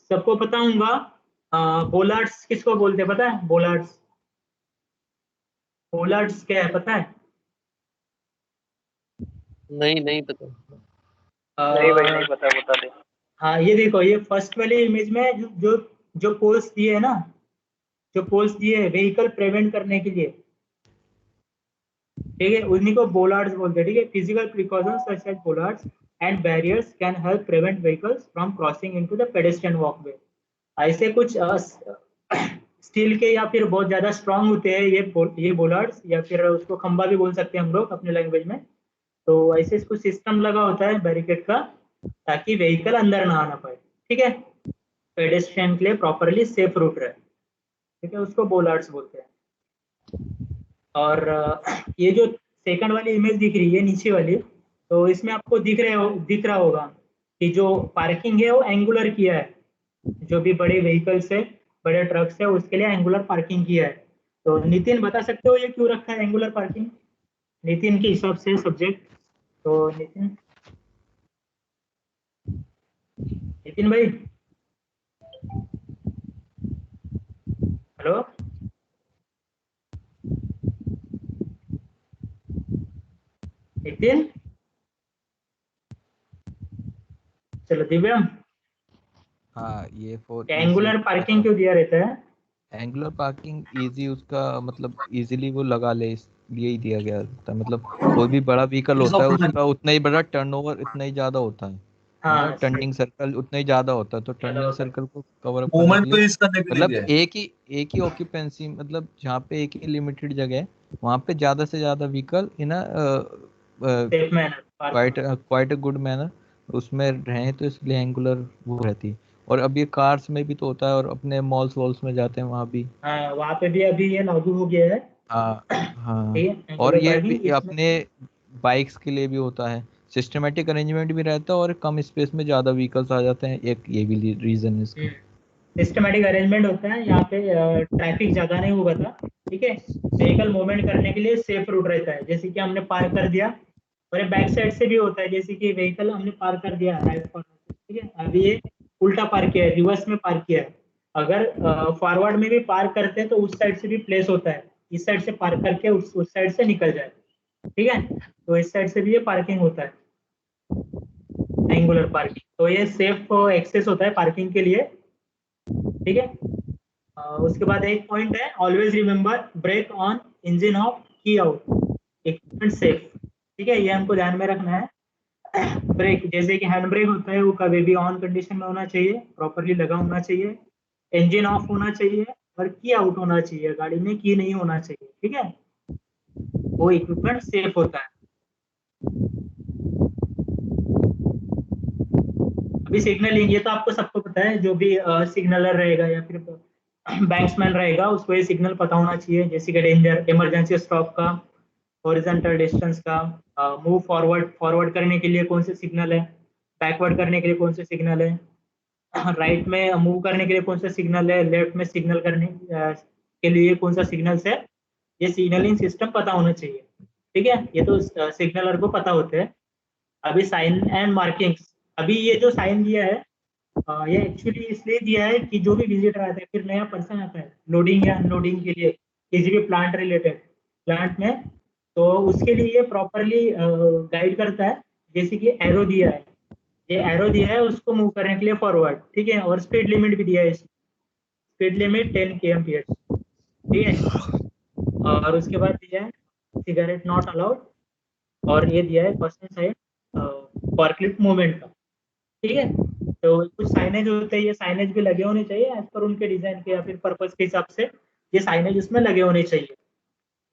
सबको पता होगा बोलार्ड्स किसको बोलते हैं, पता है? बोलार्ड्स, बोलार्ड्स क्या है पता है? नहीं नहीं पता। नहीं भाई नहीं पता, बता दे। हाँ, ये देखो, ये फर्स्ट वाली इमेज में जो जो पोल्स दिए है ना, जो पोल्स दिए है व्हीकल प्रिवेंट करने के लिए, ठीक है, उन्हीं को बोलार्ड्स बोलते हैं। ठीक है, physical precautions such as bollards and barriers can help prevent vehicles from crossing into the pedestrian walkway. ऐसे कुछ स्टील के या फिर बहुत ज्यादा स्ट्रांग होते हैं ये बोलार्ड्स, या फिर उसको खंबा भी बोल सकते हैं हम लोग अपने लैंग्वेज में। तो ऐसे कुछ सिस्टम लगा होता है बैरिकेड का, ताकि व्हीकल अंदर ना आना पाए। ठीक है, पेडेस्ट्रियन के लिए प्रॉपरली सेफ रूट रहे। ठीक है, उसको बोलार्ड्स बोलते हैं। और ये जो सेकंड वाली इमेज दिख रही है नीचे वाली, तो इसमें आपको दिख रहा होगा कि जो पार्किंग है वो एंगुलर किया है। जो भी बड़े व्हीकल्स है, बड़े ट्रक्स है, उसके लिए एंगुलर पार्किंग किया है। तो नितिन बता सकते हो ये क्यों रखा है एंगुलर पार्किंग, नितिन के हिसाब से सब्जेक्ट? तो नितिन, नितिन भाई, हेलो, नितिन, चलो दिव्यम, हाँ, ये फॉर एंगुलर पार्किंग क्यों दिया रहता है? एंगुलर पार्किंग इजी, उसका मतलब इजीली वो लगा ले, इसलिए ही दिया गया था। मतलब कोई भी बड़ा व्हीकल होता है उसका उतना ही बड़ा टर्नओवर इतना ही ज्यादा होता है ना, हाँ, टर्निंग सर्कल उतना ही ज्यादा होता है, तो टर्निंग होता है। सर्कल को कवर अप करने मूवमेंट के को लिए इस करने के मतलब लिए एक ही ऑक्यूपेंसी, मतलब जहाँ पे एक ही लिमिटेड जगह है वहाँ पे ज्यादा से ज्यादा vehicle in safe manner, quite a good manner उसमें रहें, तो इसलिए एंगुलर वो रहती है। और अब ये कार्स में भी तो होता है, और अपने मॉल्स वॉल्स में जाते हैं वहाँ भी। हाँ, वहाँ पे भी अभी ये लागू हो गया है। हाँ हाँ, ठीक है, और एंगुलर ये पार्किंग भी इसमें। अपने बाइक्स के लिए भी होता है, सिस्टमेटिक अरेंजमेंट भी रहता है, और कम स्पेस में ज्यादा व्हीकल्स आ जाते हैं, एक ये भी रीजन है इसका। सिस्टमेटिक अरेंजमेंट होता है, यहाँ पे ट्रैफिक ज्यादा नहीं होगा था। ठीक है, व्हीकल मूवमेंट करने के लिए सेफ रूट रहता है। जैसे कि हमने पार कर दिया, और ये बैक साइड से भी होता है, जैसे कि व्हीकल हमने पार कर दिया राइट कॉर्नर से, ठीक है, अभी ये उल्टा पार किया है, रिवर्स में पार किया है। अगर फॉरवर्ड में भी पार करते हैं तो उस साइड से भी प्लेस होता है, इस साइड से पार करके उस साइड से निकल जाए। ठीक है, तो इस साइड से भी ये पार्किंग होता है, एंगुलर पार्किंग। तो ये सेफ एक्सेस होता है पार्किंग के लिए। ठीक है, उसके बाद एक पॉइंट है, always remember brake on, engine off, key out, equipment safe. ठीक है, ये हमको ध्यान में रखना है। ब्रेक, जैसे कि हैंड ब्रेक होता है, वो कभी भी ऑन कंडीशन में होना चाहिए, प्रॉपरली लगा होना चाहिए। इंजन ऑफ होना चाहिए और की आउट होना चाहिए, गाड़ी में की नहीं होना चाहिए, ठीक है, वो इक्विपमेंट सेफ होता है। अभी सिग्नलिंग, ये तो आपको सबको पता है, जो भी सिग्नलर रहेगा या फिर बैंक्समैन रहेगा उसको ये सिग्नल पता होना चाहिए, जैसे कि डेंजर, इमरजेंसी स्टॉप का, हॉरिजॉन्टल डिस्टेंस का, मूव फॉरवर्ड, फॉरवर्ड करने के लिए कौन से सिग्नल है, बैकवर्ड करने के लिए कौन से सिग्नल है, राइट में मूव करने के लिए कौन सा सिग्नल है, लेफ्ट में सिग्नल करने के लिए कौन सा सिग्नल्स है, ये सिग्नलिंग सिस्टम पता होना चाहिए, ठीक है, ये तो सिग्नलर को पता होते हैं। अभी साइन एंड मार्किंग्स, अभी ये जो साइन दिया है ये एक्चुअली इसलिए दिया है कि जो भी विजिटर आता है, फिर नया पर्सन आता है लोडिंग या अनलोडिंग के लिए किसी भी प्लांट रिलेटेड प्लांट में, तो उसके लिए ये प्रॉपरली गाइड करता है, जैसे कि एरो दिया है, ये एरो दिया है उसको मूव करने के लिए फॉरवर्ड, ठीक है, और स्पीड लिमिट भी दिया है, स्पीड लिमिट 10 km/h, ठीक है, और उसके बाद दिया है सिगरेट नॉट अलाउड, और ये दिया है पर्सन साइड फॉरक्लिफ्ट मूवमेंट का, ठीक है। तो कुछ साइनेज होते हैं, ये साइनेज भी लगे होने चाहिए एज पर उनके डिजाइन के या फिर पर्पस के हिसाब से, ये साइनेज उसमें लगे होने चाहिए,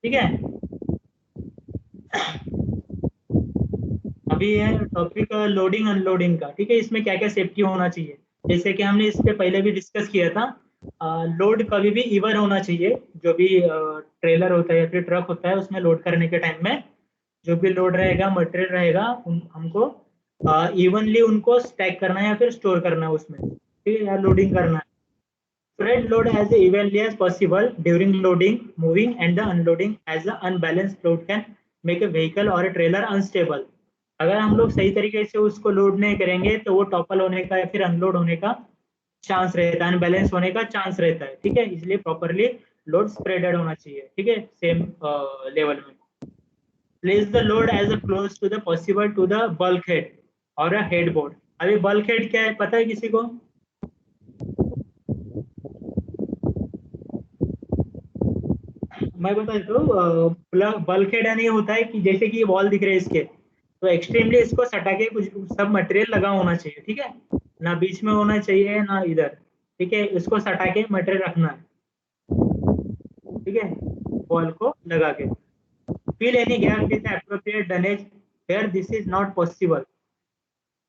ठीक है। अभी है टॉपिक लोडिंग अनलोडिंग का, ठीक है, इसमें क्या क्या सेफ्टी होना चाहिए, जैसे कि हमने इस पे पहले भी डिस्कस किया था, लोड कभी भी इवन होना चाहिए, जो भी ट्रेलर होता है या फिर ट्रक होता है उसमें लोड करने के टाइम में जो भी लोड रहेगा, मटेरियल रहेगा, हमको इवनली उनको स्टैक करना है या फिर स्टोर करना है उसमें, ठीक है, या लोडिंग करना है। Spread load as evenly as possible during loading, moving, and the unloading, as the unbalanced load can make a vehicle or a trailer unstable. अगर हम लोग सही तरीके से उसको लोड नहीं करेंगे तो वो टॉपल होने का या फिर अनलोड होने का चांस रहता है, अनबैलेंस होने का चांस रहता है, ठीक है, इसलिए प्रॉपरली लोड स्प्रेडेड होना चाहिए, ठीक है, सेम लेवल में। Place the load as close to the possible to the bulkhead or a headboard. अभी bulkhead क्या है पता है किसी को? मैं बता देता हूँ, बल्कहेड यानी होता है कि जैसे कि वॉल दिख रहे हैं इसके, तो एक्सट्रीमली इसको सटा के कुछ सब मटेरियल लगा होना चाहिए, ठीक है, ना बीच में होना चाहिए ना इधर, ठीक है, इसको सटा के मटेरियल रखना है, ठीक है, वॉल को लगा के। Fill any gap with appropriate drainage where this is not possible.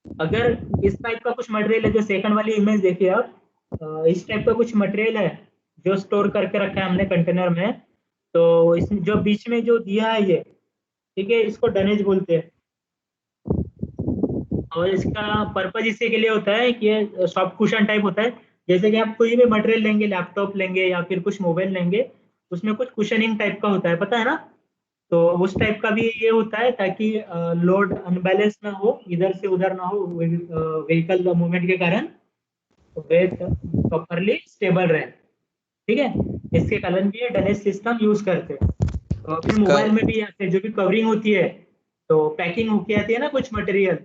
अगर इस टाइप का कुछ मटेरियल है, जो सेकंड वाली इमेज देखिए आप, इस टाइप का कुछ मटेरियल है जो स्टोर करके रखा है हमने कंटेनर में, तो इसमें जो बीच में जो दिया है ये, ठीक है, इसको डनेज बोलते हैं, और इसका पर्पज इसी के लिए होता है कि ये सॉफ्ट कुशन टाइप होता है, जैसे कि आप कोई भी मटेरियल लेंगे, लैपटॉप लेंगे या फिर कुछ मोबाइल लेंगे, उसमें कुछ कुशनिंग टाइप का होता है, पता है ना, तो उस टाइप का भी ये होता है ताकि लोड अनबैलेंस ना हो, इधर से उधर ना हो, व्हीकल मूवमेंट के कारण वेट प्रॉपरली स्टेबल रहे, ठीक है, इसके कारण भी ये डनेज सिस्टम यूज करते हैं। तो अपने मोबाइल में भी आते हैं, जो भी कवरिंग होती है, तो पैकिंग होके आती है ना कुछ मटेरियल,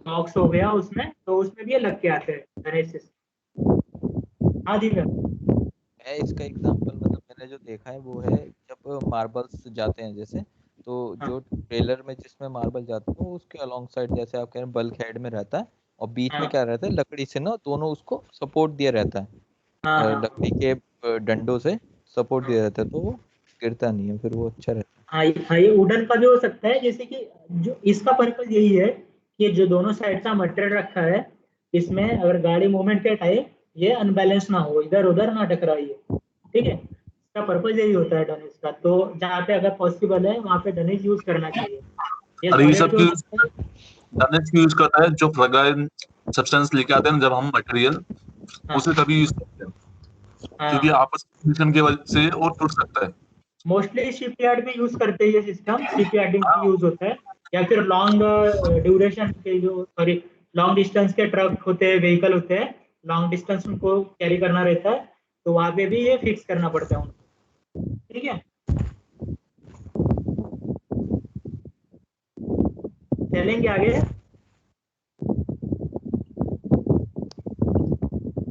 बॉक्स हो गया उसमें, तो उसमें भी ये लग के आते हैं डनेज सिस्टम। हाँ जी है इसका एग्जांपल, मतलब मैंने जो देखा है वो है जब मार्बल्स जाते हैं जैसे, तो जो ट्रेलर में जिसमें मार्बल जाते हैं उसके अलोंग साइड, जैसे आप कह रहे हैं बल्क हेड में रहता है, और बीच में क्या रहता है, लकड़ी से ना दोनों उसको सपोर्ट दिया रहता है, लकड़ी के डंडों से सपोर्ट दिया रहता है, तो वो गिरता नहीं है, फिर वो अच्छा रहता है। हाँ, ये वुडन का भी हो सकता है, जैसे कि जो इसका पर्पज यही है कि जो दोनों साइड का मटेरियल रखा है, इसमें अगर गाड़ी मूवमेंट के टाइम ये अनबैलेंस ना हो, इधर उधर ना टकराइए, ठीक है, इसका पर्पज यही होता है डनेज का। तो जहाँ पे अगर पॉसिबल है वहाँ पे डनेज यूज करना चाहिए। और ये सब डनेज यूज करता है जो फ्रेगाइल सब्सटेंस लेके आते हैं जब हम मटेरियल उसे तभी यूज करते हैं, क्योंकि आपस में की वजह से वो टूट सकता है। मोस्टली शिपयार्ड में यूज करते हैं ये सिस्टम, शिपयार्डिंग में यूज होता है, या फिर लॉन्ग ड्यूरेशन के जो सॉरी लॉन्ग डिस्टेंस के ट्रक होते हैं, व्हीकल होते हैं, लॉन्ग डिस्टेंस उनको कैरी करना रहता है, तो वहाँ पे भी ये फिक्स करना पड़ता है उनको, ठीक है। चलेंगे आगे।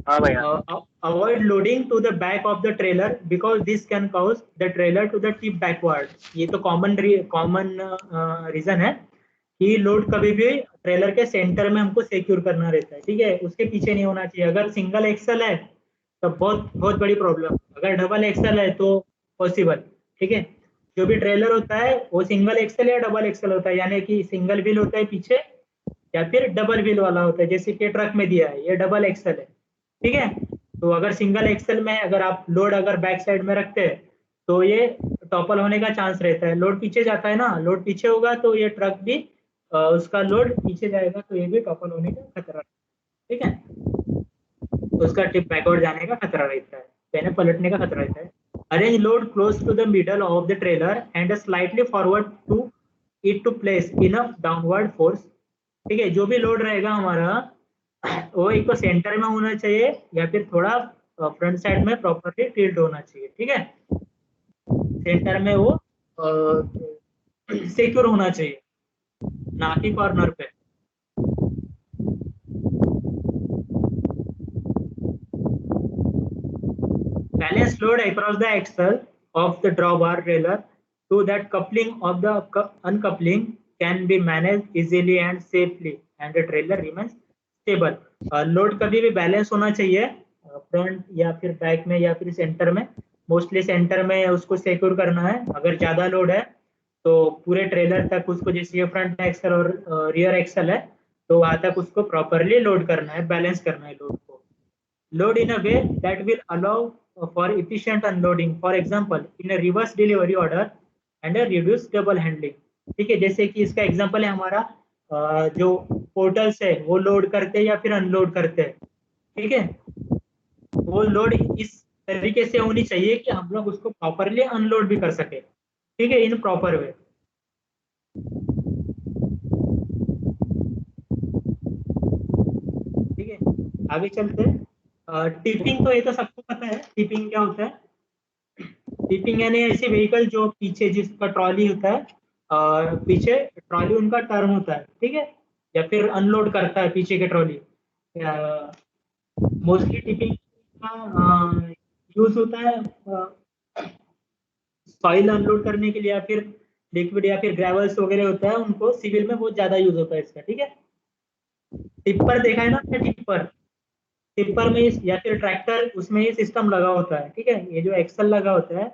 हाँ भैया। Avoid loading to the back of the trailer because this can cause the trailer to the tip backward. ये तो कॉमन रीजन है कि लोड कभी भी ट्रेलर के सेंटर में हमको सिक्योर करना रहता है, ठीक है, उसके पीछे नहीं होना चाहिए। अगर सिंगल एक्सल है तो बहुत बहुत बड़ी प्रॉब्लम। अगर डबल एक्सल है तो पॉसिबल, ठीक है। जो भी ट्रेलर होता है वो सिंगल एक्सल या डबल एक्सल होता है, यानी कि सिंगल व्हील होता है पीछे या फिर डबल व्हील वाला होता है, जैसे कि ट्रक में दिया है ये डबल एक्सल है, ठीक है। तो अगर सिंगल एक्सल में अगर आप लोड अगर बैक साइड में रखते हैं तो ये टॉपल होने का चांस रहता है। लोड पीछे जाता है ना, लोड पीछे होगा तो ये ट्रक भी उसका लोड पीछे जाएगा तो ये भी टॉपल होने का खतरा, ठीक है। तो उसका टिप बैकवर्ड जाने का खतरा रहता है, पहले पलटने का खतरा रहता है। Arrange load close to the middle of the trailer and slightly forward to it to place enough downward force, ठीक है। जो भी लोड रहेगा हमारा वो एक तो सेंटर में होना चाहिए या फिर थोड़ा फ्रंट साइड में प्रॉपर्ली टिल्ट होना चाहिए, ठीक है। सेंटर में वो सिक्योर होना चाहिए, ना कि कॉर्नर पे। Balance load across the axle of the drawbar trailer so that coupling of the uncoupling can be managed easily and safely and the trailer remains stable. Load कभी भी बैलेंस होना चाहिए फ्रंट या फिर बैक में या फिर सेंटर में। मोस्टली सेंटर में उसको सिक्योर करना है। अगर ज्यादा लोड है तो पूरे ट्रेलर तक उसको, जैसे ये फ्रंट एक्सल और रियर एक्सल है तो वहां तक उसको प्रॉपरली लोड करना है, बैलेंस करना है लोड को। Load in a way that will allow for efficient unloading, for example in a reverse delivery order and a reduced double handling, ठीक है। जैसे कि इसका एग्जांपल है हमारा जो पोर्टल्स है वो लोड करते हैं या फिर अनलोड करते हैं, ठीक है। वो लोड इस तरीके से होनी चाहिए कि हम लोग उसको प्रॉपरली अनलोड भी कर सके, ठीक है, इन प्रॉपर वे। ठीक है, आगे चलते हैं। टिपिंग तो ये तो सबको पता है, टिपिंग क्या होता है। टिपिंग यानी ऐसे व्हीकल जो पीछे जिसका ट्रॉली होता है, पीछे ट्रॉली उनका टर्न होता है, ठीक है, या फिर अनलोड करता है पीछे के ट्रॉली। मोस्टली टिपिंग का यूज होता है सॉइल अनलोड करने के लिए या फिर लिक्विड या फिर ग्रेवल्स वगैरह होता है, उनको सिविल में बहुत ज्यादा यूज होता है इसका, ठीक है। टिप्पर देखा है ना, टिप्पर में या फिर ट्रैक्टर, उसमें ये सिस्टम लगा होता है, ठीक है। ये जो एक्सल लगा होता है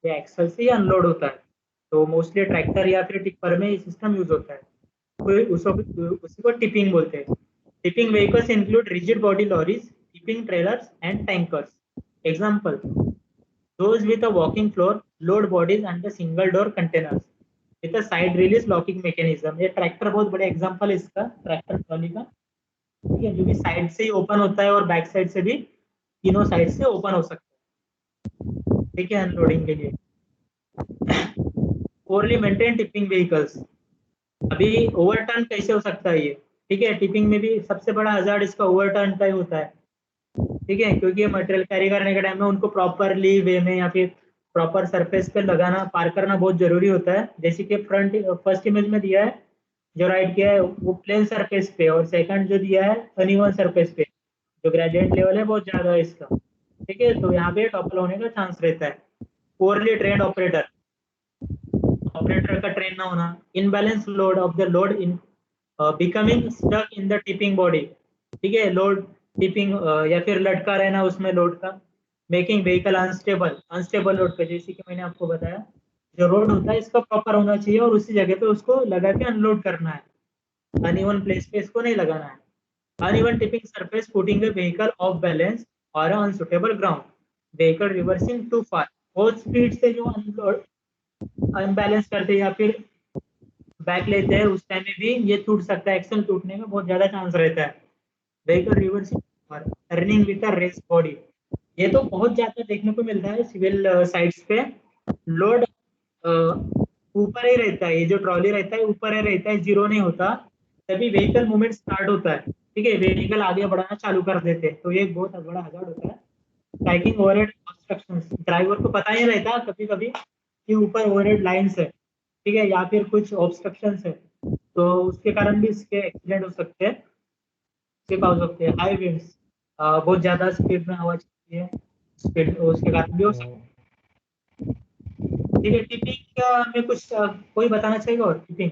ये एक्सल से ही अनलोड होता है। तो मोस्टली ट्रैक्टर या फिर टिप्पर में ये सिस्टम यूज होता है, उसी को टिपिंग बोलते हैं। Tipping vehicles include rigid body lorries, tipping trailers and tankers. Example those with a walking floor, load bodies and the single door containers with a side release locking mechanism। ये tractor बहुत बड़ा example है इसका, tractor trolley का, ठीक है, जो भी साइड से ही ओपन होता है और बैक साइड से भी, तीनों साइड से ओपन हो सकता है, ठीक है, अनलोडिंग के लिए। Poorly maintain tipping vehicles. अभी ओवरटर्न कैसे हो सकता है ये, ठीक है। टिपिंग में भी सबसे बड़ा हजार्ड इसका ओवरटर्न का ही होता है, ठीक है, क्योंकि ये मटेरियल कैरी करने के टाइम में उनको प्रॉपरली वे में या फिर प्रॉपर सरफेस पे लगाना, पार्क करना बहुत जरूरी होता है। जैसे कि फ्रंट फर्स्ट इमेज में दिया है, जो राइट किया है वो प्लेन सरफेस पे, और सेकंड जो दिया है अनइवन सरफेस पे, जो ग्रेडियंट लेवल है बहुत ज्यादा है इसका, ठीक है। तो यहाँ पे टॉपल होने का चांस रहता है। पोरली ट्रेंड ऑपरेटर का ट्रेन ना होना। Imbalance load of the load in becoming stuck in the tipping body, ठीक है, लोड टिपिंग या फिर लटका रहना उसमें लोड का। मेकिंग व्हीकल अनस्टेबल लोड पे, जैसे कि मैंने आपको बताया जो रोड होता है इसका प्रॉपर होना चाहिए और उसी जगह पे उसको लगा के अनलोड करना है, अनइवन प्लेस पे इसको नहीं लगाना है। Uneven tipping surface putting the vehicle off balance और unsuitable ground, vehicle reversing too far. बहुत स्पीड से जो अनलोड अनबैलेंस करते हैं या फिर बैक लेते हैं उस टाइम में भी ये टूट सकता है, एक्सल टूटने का बहुत ज्यादा चांस रहता है। Vehicle reversing or turning with a raised body, ये तो बहुत ज्यादा देखने को मिलता है सिविल साइट्स पे। लोड ऊपर ही रहता है, ये जो ट्रॉली रहता है ऊपर ही रहता है, जीरो नहीं होता, तभी व्हीकल मूवमेंट स्टार्ट होता है, ठीक है, व्हीकल आगे बढ़ाना चालू कर देते हैं। तो ये एक बहुत बड़ा हजार्ड होता है। ट्रैकिंग ओवरहेड ऑब्स्ट्रक्शंस, ड्राइवर को पता ही रहता कभी कभी कि ऊपर ओवरहेड लाइंस है, ठीक है, या फिर कुछ ऑब्स्ट्रक्शंस है, तो उसके कारण भी इसके एक्सीडेंट हो सकते हैं, हो सकते हैं। हाई विंड्स, बहुत ज्यादा स्पीड में हवा चलती है, स्पीड उसके कारण भी हो सकता है, ठीक है। टिपिंग में कुछ कोई बताना चाहेगा और टिपिंग